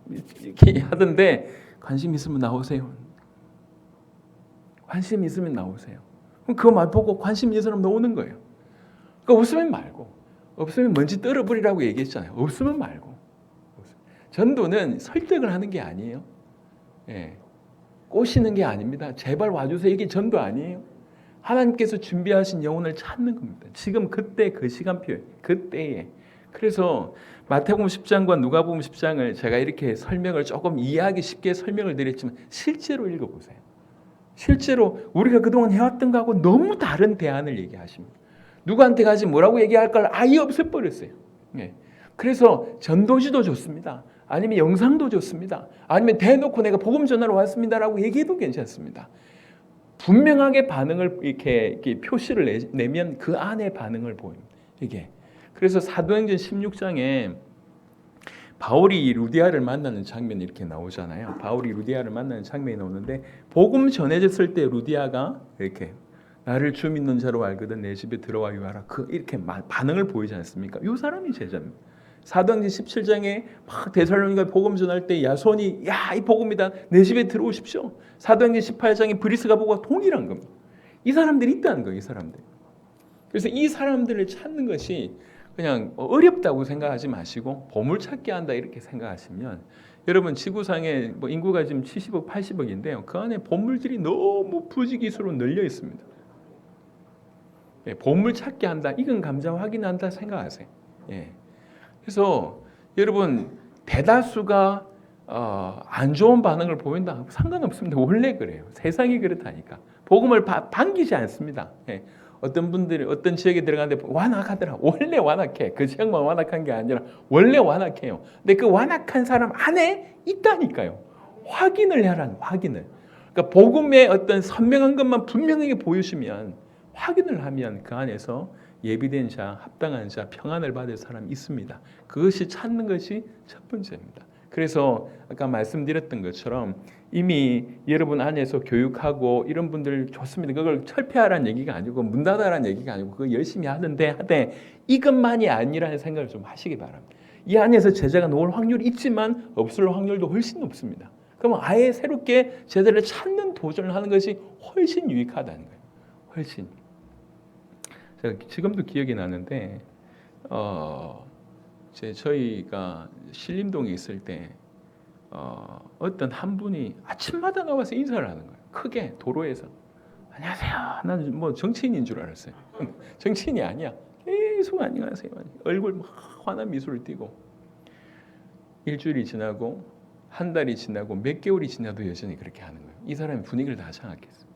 이렇게 하던데 관심 있으면 나오세요. 관심 있으면 나오세요. 그럼 그거만 보고 관심 있는 사람 나오는 거예요. 그러니까 없으면 말고, 없으면 먼지 떨어버리라고 얘기했잖아요. 없으면 말고. 전도는 설득을 하는 게 아니에요. 예. 꼬시는 게 아닙니다. 제발 와주세요. 이게 전도 아니에요. 하나님께서 준비하신 영혼을 찾는 겁니다. 지금 그때 그 시간표에 그때에. 그래서 마태복음 10장과 누가복음 10장을 제가 이렇게 설명을 조금 이해하기 쉽게 설명을 드렸지만 실제로 읽어보세요. 실제로 우리가 그동안 해왔던 거하고 너무 다른 대안을 얘기하십니다. 누구한테 가지 뭐라고 얘기할 걸 아예 없애버렸어요. 예. 그래서 전도지도 좋습니다. 아니면 영상도 좋습니다. 아니면 대놓고 내가 복음 전하러 왔습니다라고 얘기해도 괜찮습니다. 분명하게 반응을 이렇게 표시를 내면 그 안에 반응을 보입니다. 이게. 그래서 사도행전 16장에 바울이 루디아를 만나는 장면이 이렇게 나오잖아요. 바울이 루디아를 만나는 장면이 나오는데 복음 전해졌을 때 루디아가 이렇게 나를 주 믿는 자로 알거든 내 집에 들어와 유하라. 이렇게 반응을 보이지 않습니까? 이 사람이 제자입니다. 사도행전 17장에 막 데살로니가 복음 전할 때 야손이 야, 이 복음이다. 내 집에 들어오십시오. 사도행전 18장에 브리스가 보고 동일한 겁니다. 이 사람들이 있다는 거예요. 이 사람들. 그래서 이 사람들을 찾는 것이 그냥 어렵다고 생각하지 마시고 보물찾기 한다 이렇게 생각하시면 여러분 지구상에 뭐 인구가 지금 70억, 80억인데요. 그 안에 보물들이 너무 부지기수로 널려 있습니다. 예, 보물찾기 한다. 이건 감자 확인한다 생각하세요. 예. 그래서 여러분 대다수가 안 좋은 반응을 보인다 상관없습니다. 원래 그래요. 세상이 그렇다니까. 복음을 반기지 않습니다. 예. 어떤 분들이 어떤 지역에 들어가는데 완악하더라. 원래 완악해. 그 지역만 완악한 게 아니라 원래 완악해요. 근데 그 완악한 사람 안에 있다니까요. 확인을 하라는 확인을. 그러니까 복음의 어떤 선명한 것만 분명하게 보여주면 확인을 하면 그 안에서 예비된 자, 합당한 자, 평안을 받을 사람이 있습니다. 그것이 찾는 것이 첫 번째입니다. 그래서 아까 말씀드렸던 것처럼 이미 여러분 안에서 교육하고 이런 분들 좋습니다. 그걸 철폐하라는 얘기가 아니고 문 닫아라는 얘기가 아니고 그거 열심히 하되 이것만이 아니라는 생각을 좀 하시기 바랍니다. 이 안에서 제자가 나올 확률이 있지만 없을 확률도 훨씬 높습니다. 그러면 아예 새롭게 제자를 찾는 도전을 하는 것이 훨씬 유익하다는 거예요. 훨씬. 제가 지금도 기억이 나는데 저희가 신림동에 있을 때 어떤 한 분이 아침마다 나와서 인사를 하는 거예요. 크게 도로에서 안녕하세요. 나는 뭐 정치인인 줄 알았어요. 정치인이 아니야. 계속 안녕하세요. 얼굴 막 환한 미소를 띠고 일주일이 지나고 한 달이 지나고 몇 개월이 지나도 여전히 그렇게 하는 거예요. 이 사람이 분위기를 다 장악했어요.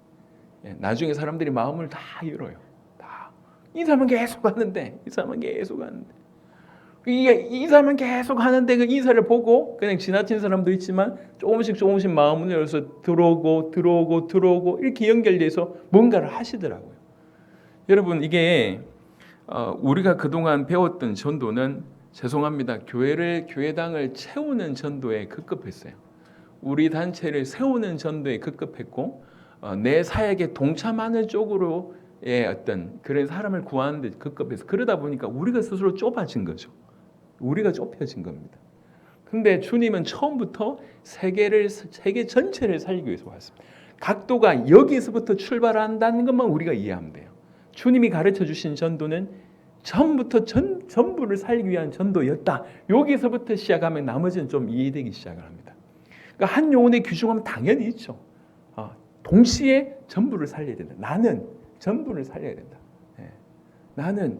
나중에 사람들이 마음을 다 열어요. 이 사람은 계속 하는데 이 사람은 계속 하는데 이 사람은 계속 하는데 그 인사를 보고 그냥 지나친 사람도 있지만 조금씩 마음을 열어서 들어오고 이렇게 연결돼서 뭔가를 하시더라고요. 여러분 이게 우리가 그동안 배웠던 전도는 죄송합니다. 교회당을 채우는 전도에 급급했어요. 우리 단체를 세우는 전도에 급급했고 내 사역에 동참하는 쪽으로 어떤 그런 사람을 구하는데 급급해서 그러다 보니까 우리가 스스로 좁아진 거죠. 우리가 좁혀진 겁니다. 근데 주님은 처음부터 세계 전체를 살리기 위해서 왔습니다. 각도가 여기서부터 출발한다는 것만 우리가 이해하면 돼요. 주님이 가르쳐 주신 전도는 처음부터 전부를 살리기 위한 전도였다. 여기서부터 시작하면 나머지는 좀 이해되기 시작을 합니다. 그러니까 한 영혼의 귀중함은 당연히 있죠. 동시에 전부를 살려야 된다. 나는 전부를 살려야 된다. 나는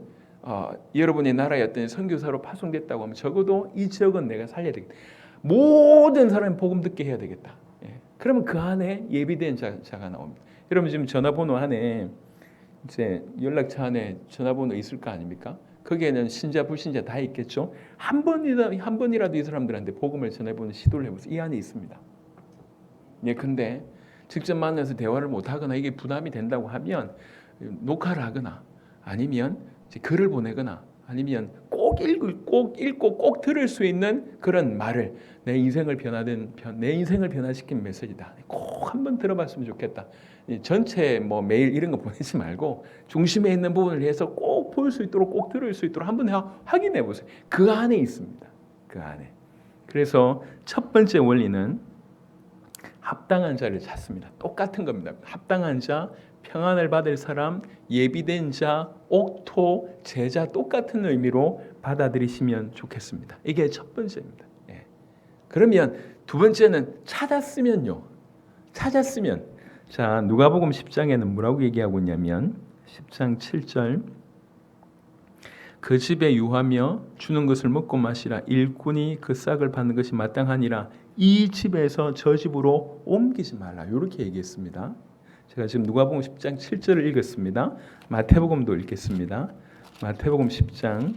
여러분의 나라의 어떤 선교사로 파송됐다고 하면 적어도 이 지역은 내가 살려야 되겠다. 모든 사람이 복음 듣게 해야 되겠다. 그러면 그 안에 예비된 자가 나옵니다. 여러분 지금 전화번호 안에 이제 연락처 안에 전화번호 있을 거 아닙니까? 거기에는 신자 불신자 다 있겠죠. 한 번이라도 이 사람들한테 복음을 전해보는 시도를 해보세요. 이 안에 있습니다. 근데 직접 만나서 대화를 못 하거나 이게 부담이 된다고 하면 녹화를 하거나 아니면 이제 글을 보내거나 아니면 꼭 읽고 꼭 들을 수 있는 그런 말을 내 인생을 변화시킨 메시지다. 꼭 한번 들어봤으면 좋겠다. 전체 메일 이런 거 보내지 말고 중심에 있는 부분을 해서 꼭 볼 수 있도록 꼭 들을 수 있도록 한번 확인해 보세요. 그 안에 있습니다. 그 안에. 그래서 첫 번째 원리는 합당한 자를 찾습니다. 똑같은 겁니다. 합당한 자, 평안을 받을 사람, 예비된 자, 옥토, 제자 똑같은 의미로 받아들이시면 좋겠습니다. 이게 첫 번째입니다. 그러면 두 번째는 찾았으면요. 자, 누가복음 10장에는 뭐라고 얘기하고 있냐면 10장 7절 그 집에 유하며 주는 것을 먹고 마시라 일꾼이 그 싹을 받는 것이 마땅하니라 이 집에서 저 집으로 옮기지 말라 이렇게 얘기했습니다. 제가 지금 누가복음 10장 7절을 읽었습니다. 마태복음도 읽겠습니다. 마태복음 10장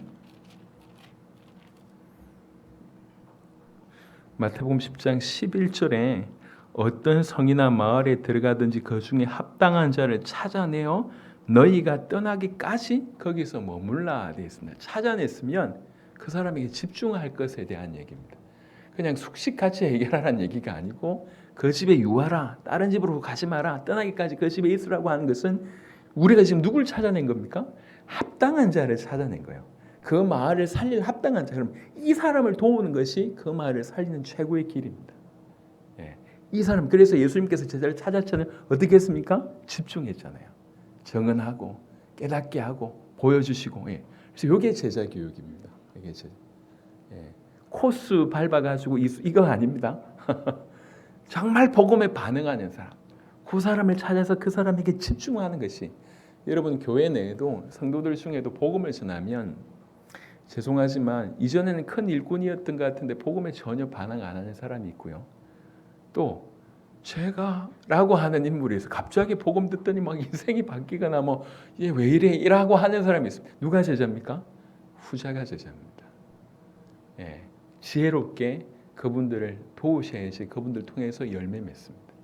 11절에 어떤 성이나 마을에 들어가든지 그 중에 합당한 자를 찾아내어 너희가 떠나기까지 거기서 머물라 되어 있습니다. 찾아냈으면 그 사람에게 집중할 것에 대한 얘기입니다. 그냥 숙식같이 해결하라는 얘기가 아니고 그 집에 유하라, 다른 집으로 가지 마라, 떠나기까지 그 집에 있으라고 하는 것은 우리가 지금 누굴 찾아낸 겁니까? 합당한 자를 찾아낸 거예요. 그 마을을 살릴 합당한 자, 그럼 이 사람을 도우는 것이 그 마을을 살리는 최고의 길입니다. 이 사람, 그래서 예수님께서 제자를 찾았잖아요. 어떻게 했습니까? 집중했잖아요. 정언하고 깨닫게 하고 보여주시고. 그래서 이게 제자 교육입니다. 이게 코스 밟아가지고 이거 아닙니다. 정말 복음에 반응하는 사람, 그 사람을 찾아서 그 사람에게 집중하는 것이 여러분 교회 내에도 성도들 중에도 복음을 전하면 죄송하지만 이전에는 큰 일꾼이었던 것 같은데 복음에 전혀 반응 안 하는 사람이 있고요. 또 제가 라고 하는 인물에서 갑자기 복음 듣더니 막 인생이 바뀌거나 얘 왜 이래 이라고 하는 사람이 있습니다. 누가 제자입니까? 후자가 제자입니다. 지혜롭게 그분들을 도우셔야지 그분들 통해서 열매 맺습니다.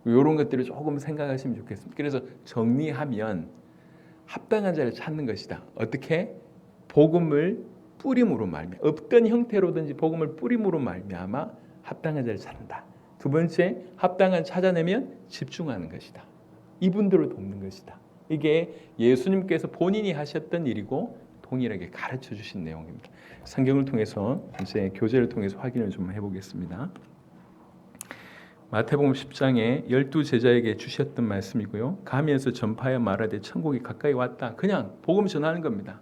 이런 것들을 조금 생각하시면 좋겠습니다. 그래서 정리하면 합당한 자를 찾는 것이다. 어떻게? 복음을 뿌림으로 말미암아 어떤 형태로든지 복음을 뿌림으로 말미암아 합당한 자를 찾는다. 두 번째, 합당한 찾아내면 집중하는 것이다. 이분들을 돕는 것이다. 이게 예수님께서 본인이 하셨던 일이고 동일하게 가르쳐 주신 내용입니다. 성경을 통해서 이제 교재를 통해서 확인을 좀 해보겠습니다. 마태복음 10장에 12제자에게 주셨던 말씀이고요. 가면서 전파하여 말하되 천국이 가까이 왔다. 그냥 복음 전하는 겁니다.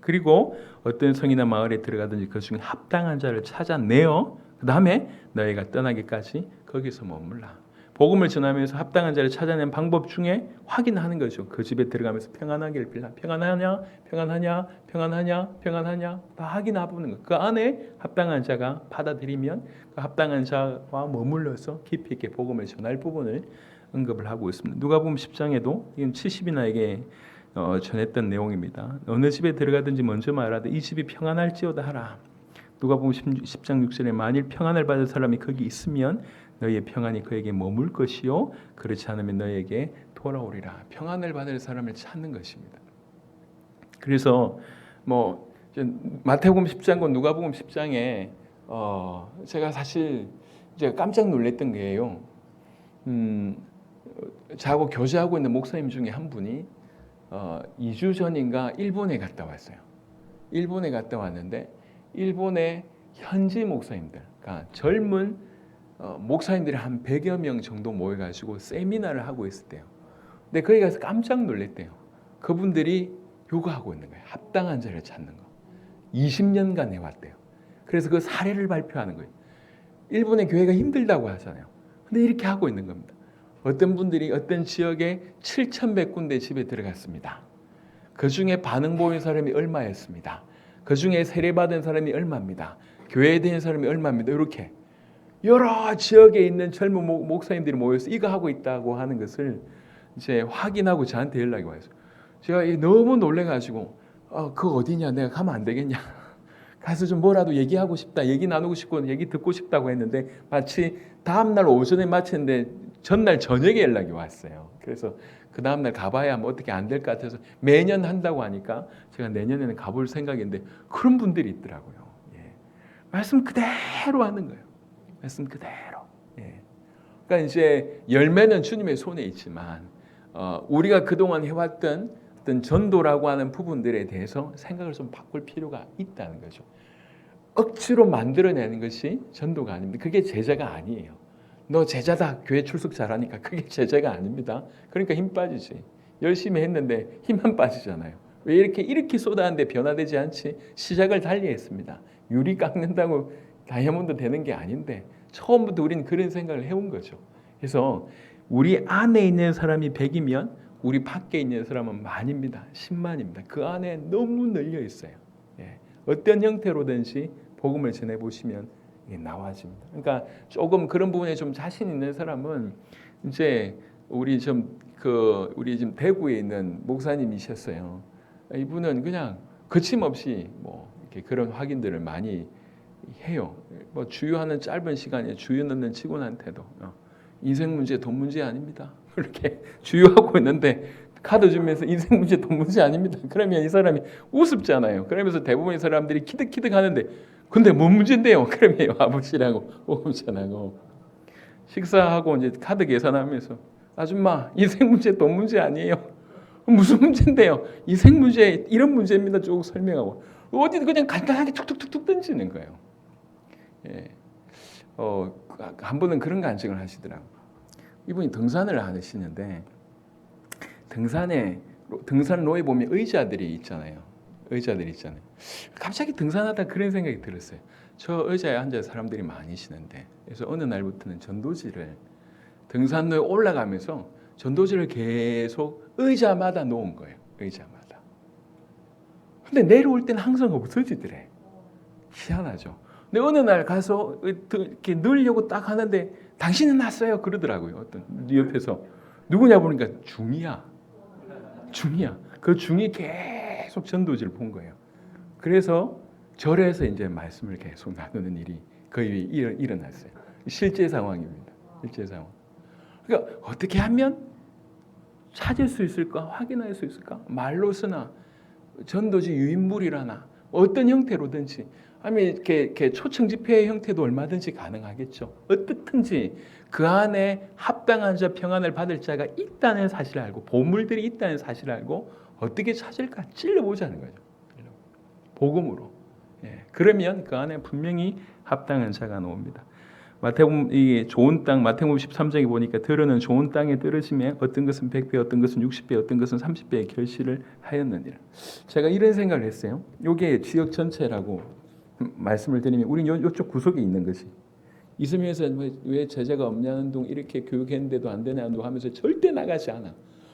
그리고 어떤 성이나 마을에 들어가든지 그 중에 합당한 자를 찾아내어 그 다음에 너희가 떠나기까지 거기서 머물라. 복음을 전하면서 합당한 자를 찾아낸 방법 중에 확인하는 거죠. 그 집에 들어가면서 평안하기를 빌라. 평안하냐? 평안하냐? 평안하냐? 평안하냐? 다 확인해보는 거. 그 안에 합당한 자가 받아들이면 그 합당한 자와 머물러서 깊이 있게 복음을 전할 부분을 언급을 하고 있습니다. 누가복음 10장에도 이건 70인에게 전했던 내용입니다. 어느 집에 들어가든지 먼저 말하되 이 집이 평안할지어다 하라. 누가복음 10장 6절에 만일 평안을 받을 사람이 거기 있으면 너희의 평안이 그에게 머물 것이요 그렇지 않으면 너희에게 돌아오리라. 평안을 받을 사람을 찾는 것입니다. 그래서 마태복음 10장과 누가복음 10장에 제가 사실 이제 깜짝 놀랐던 게요. 자고 교제하고 있는 목사님 중에 한 분이 2주 전인가 일본에 갔다 왔어요. 일본에 갔다 왔는데 일본의 현지 목사님들, 그러니까 젊은 목사님들이 한 100여 명 정도 모여가지고 세미나를 하고 있을 때요. 근데 거기 가서 깜짝 놀랐대요. 그분들이 요구하고 있는 거예요. 합당한 자를 찾는 거. 20년간 해왔대요. 그래서 그 사례를 발표하는 거예요. 일본의 교회가 힘들다고 하잖아요. 근데 이렇게 하고 있는 겁니다. 어떤 분들이 어떤 지역에 7,100군데 집에 들어갔습니다. 그 중에 반응 보인 사람이 얼마였습니다. 그 중에 세례받은 사람이 얼마입니다. 교회에 대한 사람이 얼마입니다. 이렇게 여러 지역에 있는 젊은 목사님들이 모여서 이거 하고 있다고 하는 것을 이제 확인하고 저한테 연락이 와요. 제가 너무 놀래가지고 그거 어디냐, 내가 가면 안 되겠냐, 가서 좀 뭐라도 얘기하고 싶다, 얘기 나누고 싶고 얘기 듣고 싶다고 했는데 마치 다음날 오전에 마쳤는데 전날 저녁에 연락이 왔어요. 그래서 그 다음날 가봐야 뭐 어떻게 안 될 것 같아서 매년 한다고 하니까 제가 내년에는 가볼 생각인데 그런 분들이 있더라고요. 예. 말씀 그대로 하는 거예요. 말씀 그대로. 예. 그러니까 이제 열매는 주님의 손에 있지만 우리가 그동안 해왔던 어떤 전도라고 하는 부분들에 대해서 생각을 좀 바꿀 필요가 있다는 거죠. 억지로 만들어내는 것이 전도가 아닙니다. 그게 제자가 아니에요. 너 제자다, 교회 출석 잘하니까. 그게 제자가 아닙니다. 그러니까 힘 빠지지. 열심히 했는데 힘만 빠지잖아요. 왜 이렇게 쏟아는데 변화되지 않지? 시작을 달리 했습니다. 유리 깎는다고 다이아몬드 되는 게 아닌데 처음부터 우리는 그런 생각을 해온 거죠. 그래서 우리 안에 있는 사람이 100이면 우리 밖에 있는 사람은 만입니다. 10만입니다. 그 안에 너무 널려 있어요. 예. 어떤 형태로든지 복음을 전해보시면 나와집니다. 그러니까 조금 그런 부분에 좀 자신 있는 사람은 이제 우리 지금 대구에 있는 목사님이셨어요. 이분은 그냥 거침없이 뭐 이렇게 그런 확인들을 많이 해요. 뭐 주유하는 짧은 시간에 주유 넣는 직원한테도 인생 문제, 돈 문제 아닙니다. 이렇게 주유하고 있는데 카드 주면서 인생 문제, 돈 문제 아닙니다. 그러면 이 사람이 우습잖아요. 그러면서 대부분의 사람들이 키득키득 하는데 근데 뭔 문제인데요? 그러면 아버지라고 오금전하고 식사하고 이제 카드 계산하면서 아줌마 인생 문제, 돈 문제 아니에요. 무슨 문제인데요? 인생 문제 이런 문제입니다. 쭉 설명하고 어디 그냥 간단하게 툭툭툭툭 던지는 거예요. 예. 한 번은 그런 간증을 하시더라고요. 이분이 등산을 하시는데 등산로에 보면 의자들이 있잖아요. 갑자기 등산하다 그런 생각이 들었어요. 저 의자에 앉아 사람들이 많이 쉬는데, 그래서 어느 날부터는 전도지를 등산로에 올라가면서 전도지를 계속 의자마다 놓은 거예요. 의자마다. 근데 내려올 때는 항상 없어지더래. 희한하죠. 근데 어느 날 가서 이렇게 넣으려고 딱 하는데 당신은 났어요 그러더라고요. 어떤 옆에서 누구냐 보니까 중이야. 그 중이 계속 전도지를 본 거예요. 그래서 절에서 이제 말씀을 계속 나누는 일이 거의 일어났어요. 실제 상황입니다. 실제 상황. 그러니까 어떻게 하면 찾을 수 있을까? 확인할 수 있을까? 말로서나 전도지 유인물이라나 어떤 형태로든지 아니면 이렇게 초청 집회의 형태도 얼마든지 가능하겠죠. 어떻든지 그 안에 합당한 자, 평안을 받을 자가 있다는 사실을 알고 보물들이 있다는 사실을 알고 어떻게 찾을까 찔러보자는 거죠. 복음으로. 예. 그러면 그 안에 분명히 합당한 자가 나옵니다. 마태복음 이 좋은 땅 마태복음 13장에 보니까 들으는 좋은 땅에 떨어지면 어떤 것은 100배, 어떤 것은 60배, 어떤 것은 30배의 결실을 하였느니라. 제가 이런 생각을 했어요. 이게 지역 전체라고 말씀을 드리면 우리는 이쪽 구석에 있는 것이 이스미에서 왜 제자가 없냐는 둥 이렇게 교육했는데도 안 되냐는 둥 하면서 절대 나가지 않아.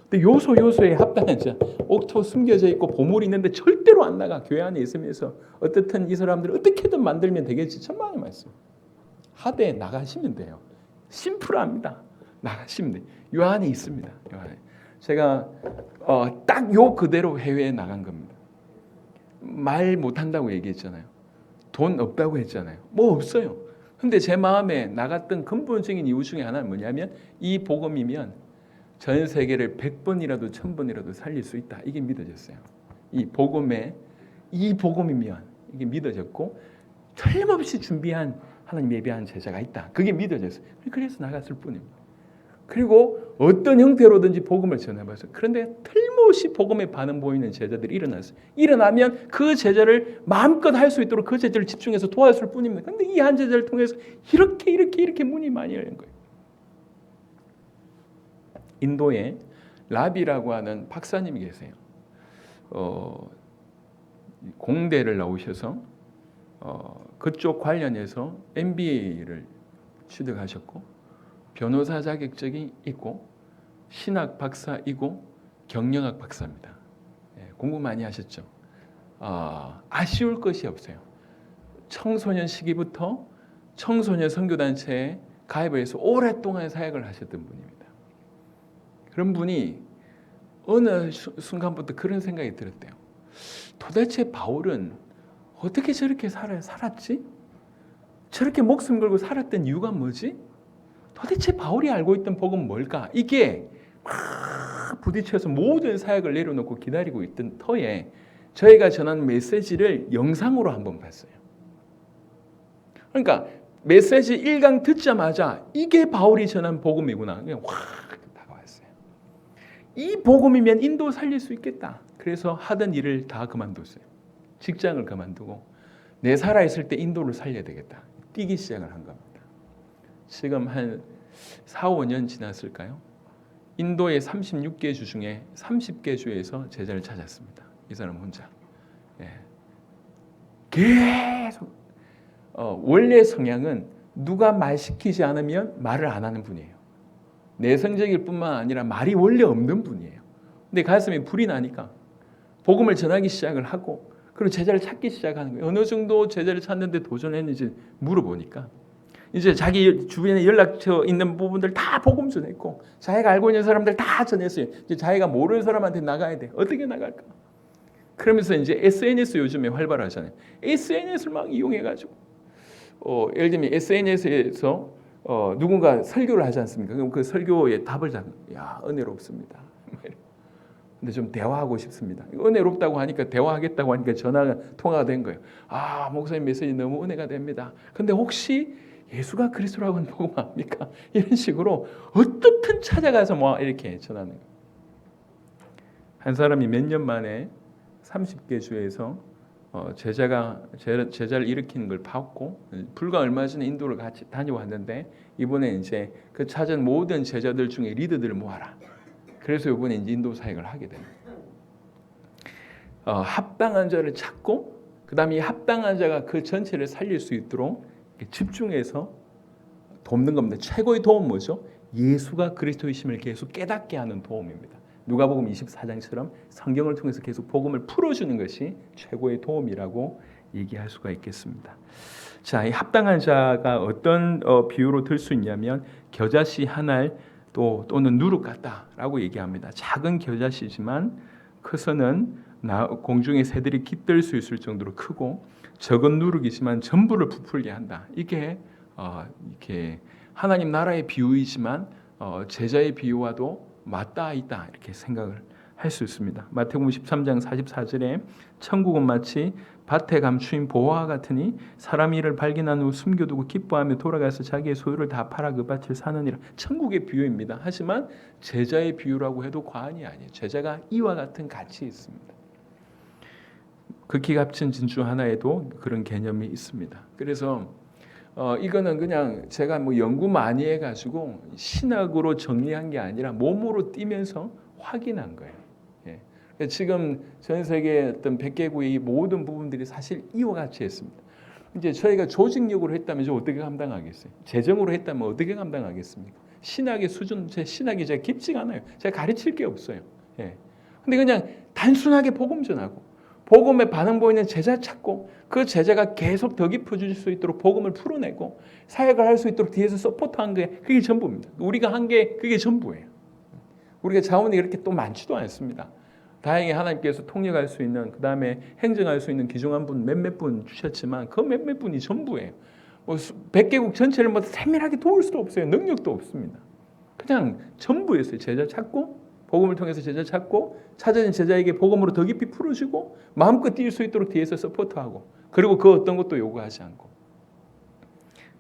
근데 요소에 합당한 자, 옥토 숨겨져 있고 보물이 있는데 절대로 안 나가. 교회 안에 있으면서 어떻든 이 사람들을 어떻게든 만들면 되겠지. 천만의 말씀. 하되 나가시면 돼요. 심플합니다. 나가시면 돼요. 요 안에 있습니다. 요 안에. 제가 딱 요 그대로 해외에 나간 겁니다. 말 못한다고 얘기했잖아요. 돈 없다고 했잖아요. 뭐 없어요. 근데 제 마음에 나갔던 근본적인 이유 중에 하나는 뭐냐면 이 복음이면 전 세계를 100번이라도 1000번이라도 살릴 수 있다. 이게 믿어졌어요. 이 복음이면 이게 믿어졌고 틀림없이 준비한 하나님 예배한 제자가 있다. 그게 믿어졌어요. 그래서 나갔을 뿐입니다. 그리고 어떤 형태로든지 복음을 전해봤어요. 그런데 틀림없이 복음에 반응 보이는 제자들이 일어났어요. 일어나면 그 제자를 마음껏 할 수 있도록 그 제자를 집중해서 도와줄 뿐입니다. 그런데 이 한 제자를 통해서 이렇게 문이 많이 열린 거예요. 인도에 라비라고 하는 박사님이 계세요. 공대를 나오셔서 그쪽 관련해서 MBA를 취득하셨고 변호사 자격증이 있고 신학 박사이고 경영학 박사입니다. 공부 많이 하셨죠. 아쉬울 것이 없어요. 청소년 시기부터 청소년 선교단체에 가입을 해서 오랫동안 사역을 하셨던 분입니다. 그런 분이 어느 순간부터 그런 생각이 들었대요. 도대체 바울은 어떻게 저렇게 살았지? 저렇게 목숨 걸고 살았던 이유가 뭐지? 도대체 바울이 알고 있던 복음은 뭘까? 이게 막 부딪혀서 모든 사역을 내려놓고 기다리고 있던 터에 저희가 전한 메시지를 영상으로 한번 봤어요. 그러니까 메시지 1강 듣자마자 이게 바울이 전한 복음이구나. 그냥 확 다가왔어요. 이 복음이면 인도 살릴 수 있겠다. 그래서 하던 일을 다 그만뒀어요. 직장을 그만두고 내 살아있을 때 인도를 살려야 되겠다. 뛰기 시작을 한 겁니다. 지금 한 4, 5년 지났을까요? 인도의 36개 주 중에 30개 주에서 제자를 찾았습니다. 이 사람 혼자. 계속 원래 성향은 누가 말 시키지 않으면 말을 안 하는 분이에요. 내성적일 뿐만 아니라 말이 원래 없는 분이에요. 근데 가슴에 불이 나니까 복음을 전하기 시작을 하고 그리고 제자를 찾기 시작하는 거예요. 어느 정도 제자를 찾는데 도전했는지 물어보니까 이제 자기 주변에 연락처 있는 부분들 다 복음 전했고 자기가 알고 있는 사람들 다 전했어요. 이제 자기가 모르는 사람한테 나가야 돼. 어떻게 나갈까? 그러면서 이제 SNS 요즘에 활발하잖아요. SNS를 막 이용해가지고 예를 들면 SNS에서 누군가 설교를 하지 않습니까? 그럼 그 설교에 답을 잡는 야 은혜롭습니다. 근데 좀 대화하고 싶습니다. 은혜롭다고 하니까 대화하겠다고 하니까 전화가 통화가 된 거예요. 아 목사님 메시지 너무 은혜가 됩니다. 근데 혹시 예수가 그리스도라고는 복음 압니까? 이런 식으로 어떻든 찾아가서 뭐 이렇게 전하는 거예요. 한 사람이 몇 년 만에 30개 주에서 제자를 일으키는 걸 봤고 불과 얼마 전에 인도를 같이 다녀왔는데 이번에 이제 그 찾은 모든 제자들 중에 리더들을 모아라. 그래서 이번에 이제 인도 사역을 하게 됩니다. 합당한 자를 찾고 그다음에 이 합당한 자가 그 전체를 살릴 수 있도록 집중해서 돕는 겁니다. 최고의 도움 뭐죠? 예수가 그리스도이심을 계속 깨닫게 하는 도움입니다. 누가복음 24장처럼 성경을 통해서 계속 복음을 풀어주는 것이 최고의 도움이라고 얘기할 수가 있겠습니다. 자, 이 합당한 자가 어떤 비유로 들 수 있냐면 겨자씨 한 알 또는 누룩 같다라고 얘기합니다. 작은 겨자씨지만 커서는 공중의 새들이 깃들 수 있을 정도로 크고 적은 누룩이지만 전부를 부풀게 한다. 이게 이렇게 하나님 나라의 비유이지만 제자의 비유와도 맞닿아 있다 이렇게 생각을 할 수 있습니다. 마태복음 13장 44절에 천국은 마치 밭에 감추인 보화와 같으니 사람이 이를 발견한 후 숨겨두고 기뻐하며 돌아가서 자기의 소유를 다 팔아 그 밭을 사느니라. 천국의 비유입니다. 하지만 제자의 비유라고 해도 과언이 아니에요. 제자가 이와 같은 가치 있습니다. 극히 값진 진주 하나에도 그런 개념이 있습니다. 그래서 이거는 그냥 제가 뭐 연구 많이 해가지고 신학으로 정리한 게 아니라 몸으로 뛰면서 확인한 거예요. 예. 지금 전 세계 어떤 100개국의 이 모든 부분들이 사실 이와 같이 했습니다. 이제 저희가 조직력으로 했다면 저 어떻게 감당하겠어요? 재정으로 했다면 어떻게 감당하겠습니까? 신학의 수준, 제 신학이 제가 깊지가 않아요. 제가 가르칠 게 없어요. 예. 근데 그냥 단순하게 복음 전하고 복음에 반응 보이는 제자 찾고 그 제자가 계속 더 깊어질 수 있도록 복음을 풀어내고 사역을 할 수 있도록 뒤에서 서포트한 게 그게 전부입니다. 우리가 한 게 그게 전부예요. 우리가 자원이 그렇게 또 많지도 않습니다. 다행히 하나님께서 통역할 수 있는 그 다음에 행정할 수 있는 귀중한 분 몇몇 분 주셨지만 그 몇몇 분이 전부예요. 뭐 100개국 전체를 뭐 세밀하게 도울 수도 없어요. 능력도 없습니다. 그냥 전부였어요. 제자 찾고 복음을 통해서 제자 찾고 찾아진 제자에게 복음으로 더 깊이 풀어주고 마음껏 뛸 수 있도록 뒤에서 서포트하고 그리고 그 어떤 것도 요구하지 않고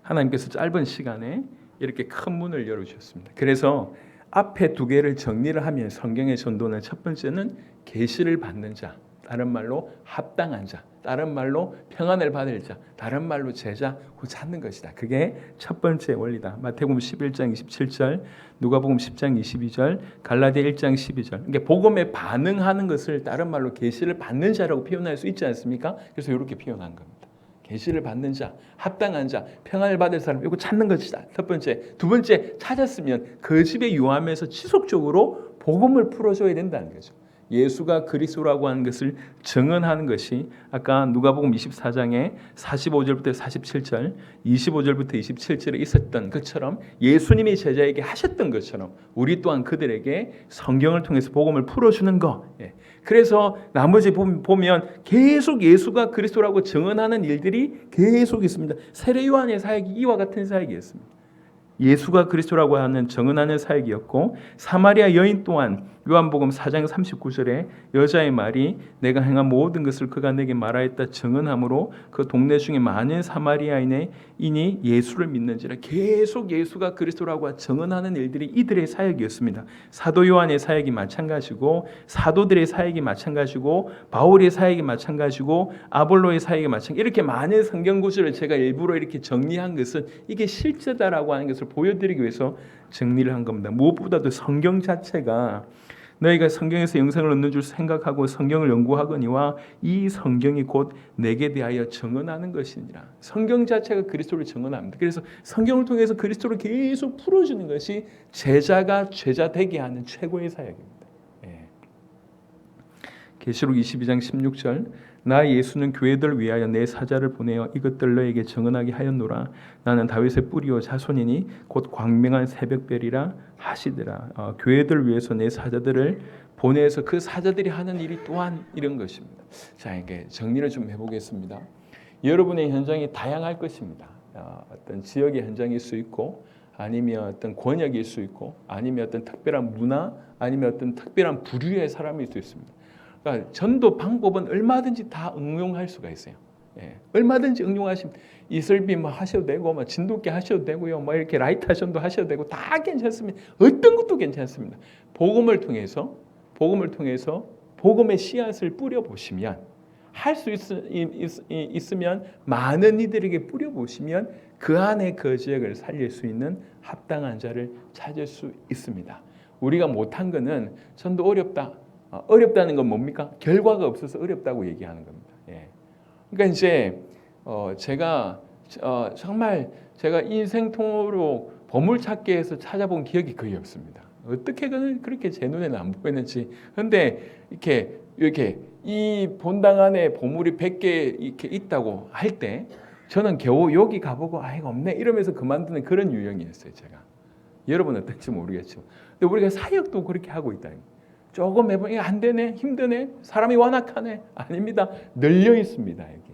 하나님께서 짧은 시간에 이렇게 큰 문을 열어주셨습니다. 그래서 앞에 두 개를 정리를 하면 성경의 전도는 첫 번째는 계시를 받는 자, 다른 말로 합당한 자, 다른 말로 평안을 받을 자, 다른 말로 제자 곧 찾는 것이다. 그게 첫 번째 원리다. 마태복음 11장 27절, 누가복음 10장 22절, 갈라디아 1장 12절. 그러니까 복음에 반응하는 것을 다른 말로 계시를 받는 자라고 표현할 수 있지 않습니까? 그래서 이렇게 표현한 겁니다. 계시를 받는 자, 합당한 자, 평안을 받을 사람, 이거 찾는 것이다. 첫 번째. 두 번째, 찾았으면 그 집에 유함에서 지속적으로 복음을 풀어줘야 된다는 거죠. 예수가 그리스도라고 하는 것을 증언하는 것이 아까 누가복음 24장에 45절부터 47절, 25절부터 27절에 있었던 것처럼 예수님이 제자에게 하셨던 것처럼 우리 또한 그들에게 성경을 통해서 복음을 풀어주는 것. 그래서 나머지 보면 계속 예수가 그리스도라고 증언하는 일들이 계속 있습니다. 세례 요한의 사역이 이와 같은 사역이었습니다. 예수가 그리스도라고 하는 증언하는 사역이었고, 사마리아 여인 또한 요한복음 4장 39절에 여자의 말이 내가 행한 모든 것을 그가 내게 말하였다 증언함으로 그 동네 중에 많은 사마리아인이 예수를 믿는지라. 계속 예수가 그리스도라고 증언하는 일들이 이들의 사역이었습니다. 사도 요한의 사역이 마찬가지고, 사도들의 사역이 마찬가지고, 바울의 사역이 마찬가지고, 아볼로의 사역이 마찬가지고, 이렇게 많은 성경 구절을 제가 일부러 이렇게 정리한 것은 이게 실제다라고 하는 것을 보여드리기 위해서 정리를 한 겁니다. 무엇보다도 성경 자체가 너희가 성경에서 영생을 얻는 줄 생각하고 성경을 연구하거니와 이 성경이 곧 내게 대하여 증언하는 것이니라. 성경 자체가 그리스도를 증언합니다. 그래서 성경을 통해서 그리스도를 계속 풀어주는 것이 제자가 제자 되게 하는 최고의 사역입니다. 계시록 22장 16절 나 예수는 교회들을 위하여 내 사자를 보내어 이것들 너에게 증언하게 하였노라. 나는 다윗의 뿌리요 자손이니 곧 광명한 새벽별이라 하시더라. 교회들을 위해서 내 사자들을 보내서 그 사자들이 하는 일이 또한 이런 것입니다. 자, 이게 정리를 좀 해보겠습니다. 여러분의 현장이 다양할 것입니다. 어떤 지역의 현장일 수 있고, 아니면 어떤 권역일 수 있고, 아니면 어떤 특별한 문화, 아니면 어떤 특별한 부류의 사람일 수 있습니다. 그러니까 전도 방법은 얼마든지 다 응용할 수가 있어요. 얼마든지 응용하시면 이슬비 뭐 하셔도 되고, 뭐 진돗개 하셔도 되고요, 뭐 이렇게 라이터 전도 하셔도 되고 다 괜찮습니다. 어떤 것도 괜찮습니다. 복음을 통해서 복음의 씨앗을 뿌려 보시면, 할 수 있으면 많은 이들에게 뿌려 보시면 그 안에 그 지역을 살릴 수 있는 합당한 자를 찾을 수 있습니다. 우리가 못한 거는 전도 어렵다. 어렵다는 건 뭡니까? 결과가 없어서 어렵다고 얘기하는 겁니다. 그러니까 이제 제가 정말 제가 인생 통으로 보물찾기에서 찾아본 기억이 거의 없습니다. 어떻게 그렇게 제 눈에는 안 보이는지. 그런데 이렇게 이 본당 안에 보물이 100개 이렇게 있다고 할 때 저는 겨우 여기 가보고 이거 없네 이러면서 그만두는 그런 유형이었어요. 제가. 여러분 어떨지 모르겠지만, 근데 우리가 사역도 그렇게 하고 있다. 조금 해보니까 안 되네, 힘드네, 사람이 완악하네. 아닙니다. 널려 있습니다. 여기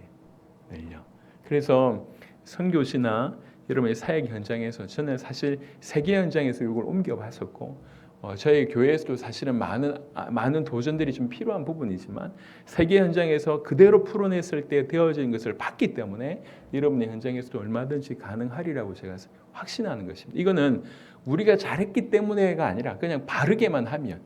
널려. 그래서 선교시나 여러분의 사역 현장에서 저는 사실 세계 현장에서 이걸 옮겨봤었고, 저희 교회에서도 사실은 많은 도전들이 좀 필요한 부분이지만 세계 현장에서 그대로 풀어냈을 때 되어진 것을 봤기 때문에 여러분의 현장에서도 얼마든지 가능하리라고 제가 확신하는 것입니다. 이거는 우리가 잘했기 때문에가 아니라 그냥 바르게만 하면,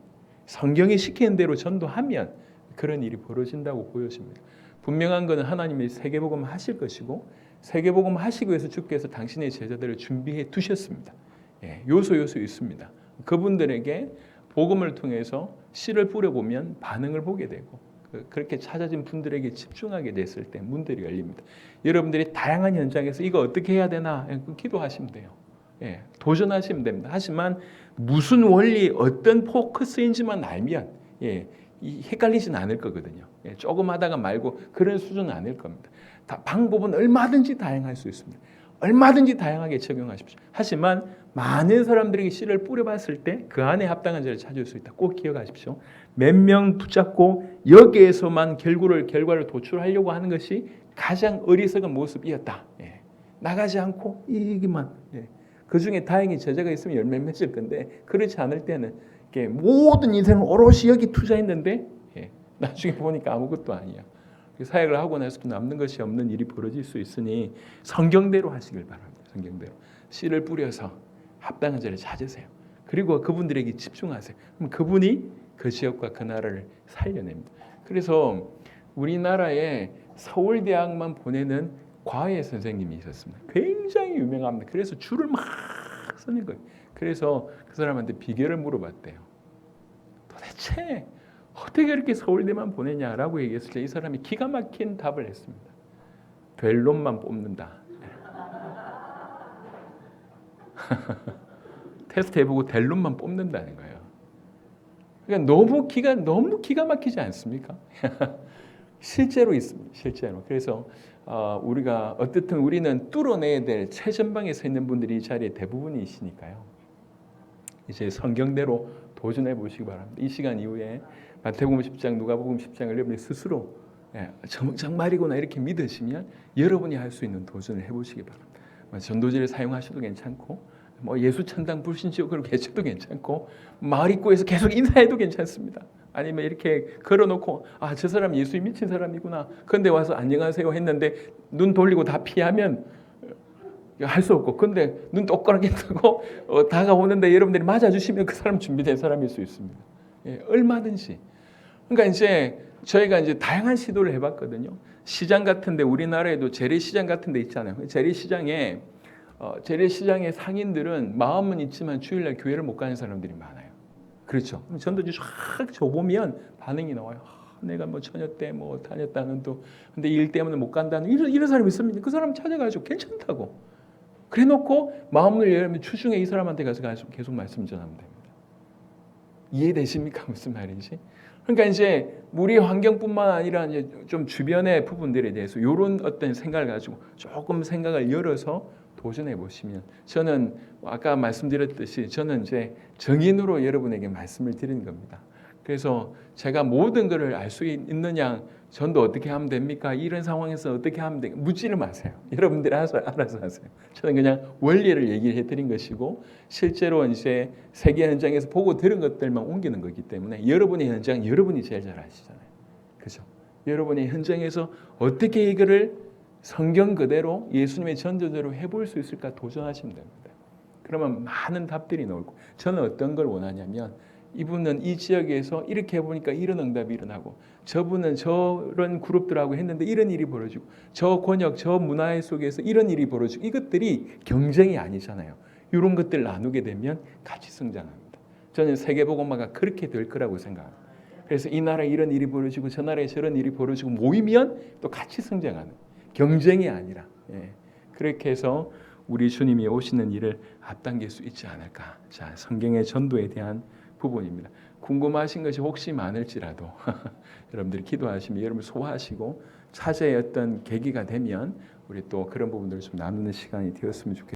성경이 시키는 대로 전도하면 그런 일이 벌어진다고 보여집니다. 분명한 것은 하나님이 세계복음 하실 것이고, 세계복음 하시기 위해서 주께서 당신의 제자들을 준비해 두셨습니다. 요소 있습니다. 그분들에게 복음을 통해서 씨를 뿌려보면 반응을 보게 되고, 그렇게 찾아진 분들에게 집중하게 됐을 때 문들이 열립니다. 여러분들이 다양한 현장에서 이거 어떻게 해야 되나 기도하시면 돼요. 도전하시면 됩니다. 하지만 무슨 원리, 어떤 포커스인지만 알면 헷갈리진 않을 거거든요. 조금 하다가 말고 그런 수준은 아닐 겁니다. 방법은 얼마든지 다양할 수 있습니다. 얼마든지 다양하게 적용하십시오. 하지만 많은 사람들에게 씨를 뿌려봤을 때 그 안에 합당한 자를 찾을 수 있다. 꼭 기억하십시오. 몇 명 붙잡고 여기에서만 결과를 도출하려고 하는 것이 가장 어리석은 모습이었다. 나가지 않고 이기만. 그 중에 다행히 제자가 있으면 열매 맺을 건데, 그렇지 않을 때는 모든 인생을 오롯이 여기 투자했는데 나중에 보니까 아무것도 아니야. 사역을 하고 나서도 남는 것이 없는 일이 벌어질 수 있으니 성경대로 하시길 바랍니다. 성경대로 씨를 뿌려서 합당한 자를 찾으세요. 그리고 그분들에게 집중하세요. 그럼 그분이 그 지역과 그 나라를 살려냅니다. 그래서 우리나라에 서울대학만 보내는 과외 선생님이 있었습니다. 굉장히 유명합니다. 그래서 줄을 막 서는 거예요. 그래서 그 사람한테 비결을 물어봤대요. 도대체 어떻게 이렇게 서울대만 보내냐라고 얘기했을 때 이 사람이 기가 막힌 답을 했습니다. 될 놈만 뽑는다. 테스트 해보고 될 놈만 뽑는다는 거예요. 그러니까 너무 기가 막히지 않습니까? 실제로 있습니다. 실제로. 그래서 우리가 어떻든 우리는 뚫어내야 될 최전방에 서 있는 분들이 이 자리에 대부분이시니까요. 이제 성경대로 도전해 보시기 바랍니다. 이 시간 이후에 마태복음 10장, 누가복음 10장을 여러분이 스스로 정말이구나 이렇게 믿으시면 여러분이 할 수 있는 도전을 해보시기 바랍니다. 전도지를 사용하셔도 괜찮고 예수 천당 불신지옥으로 계셔도 괜찮고 마을 입구에서 계속 인사해도 괜찮습니다. 아니면 이렇게 걸어놓고 저 사람 예수에 미친 사람이구나. 그런데 와서 안녕하세요 했는데 눈 돌리고 다 피하면 할 수 없고, 근데 눈 똑바르게 뜨고 다가오는데 여러분들이 맞아주시면 그 사람 준비된 사람일 수 있습니다. 얼마든지. 그러니까 이제 저희가 이제 다양한 시도를 해봤거든요. 시장 같은데 우리나라에도 재래시장 같은데 있잖아요. 재래시장에 상인들은 마음은 있지만 주일날 교회를 못 가는 사람들이 많아요. 그렇죠. 전도지 쫙 줘보면 반응이 나와요. 내가 처녀 때 다녔다는 또 근데 일 때문에 못 간다는 이런 사람이 있습니다. 그 사람 찾아가지고 괜찮다고. 그래놓고 마음을 열면 주중에 이 사람한테 가서 계속 말씀 전하면 됩니다. 이해되십니까? 무슨 말인지? 그러니까 이제 우리 환경뿐만 아니라 이제 좀 주변의 부분들에 대해서 이런 어떤 생각을 가지고 조금 생각을 열어서 도전해 보시면, 저는 아까 말씀드렸듯이 저는 이제 정인으로 여러분에게 말씀을 드리는 겁니다. 그래서 제가 모든 것을 알 수 있느냐, 전도 어떻게 하면 됩니까? 이런 상황에서 어떻게 하면 됩니까? 묻지를 마세요. 여러분들이 알아서 하세요. 저는 그냥 원리를 얘기를 해드린 것이고, 실제로 이제 세계 현장에서 보고 들은 것들만 옮기는 거기 때문에 여러분의 현장, 여러분이 제일 잘 아시잖아요. 그죠? 여러분의 현장에서 어떻게 이거를 성경 그대로 예수님의 전도대로 해볼 수 있을까 도전하시면 됩니다. 그러면 많은 답들이 나올 거고, 저는 어떤 걸 원하냐면 이분은 이 지역에서 이렇게 해보니까 이런 응답이 일어나고, 저분은 저런 그룹들하고 했는데 이런 일이 벌어지고, 저 권역, 저 문화 속에서 이런 일이 벌어지고, 이것들이 경쟁이 아니잖아요. 이런 것들 나누게 되면 같이 성장합니다. 저는 세계복음화가 그렇게 될 거라고 생각합니다. 그래서 이 나라에 이런 일이 벌어지고 저 나라에 저런 일이 벌어지고 모이면 또 같이 성장하는, 경쟁이 아니라, 그렇게 해서 우리 주님이 오시는 일을 앞당길 수 있지 않을까. 자, 성경의 전도에 대한 부분입니다. 궁금하신 것이 혹시 많을지라도 여러분들이 기도하시면 여러분 소화하시고 차제의 어떤 계기가 되면 우리 또 그런 부분들을 좀 나누는 시간이 되었으면 좋겠습니다.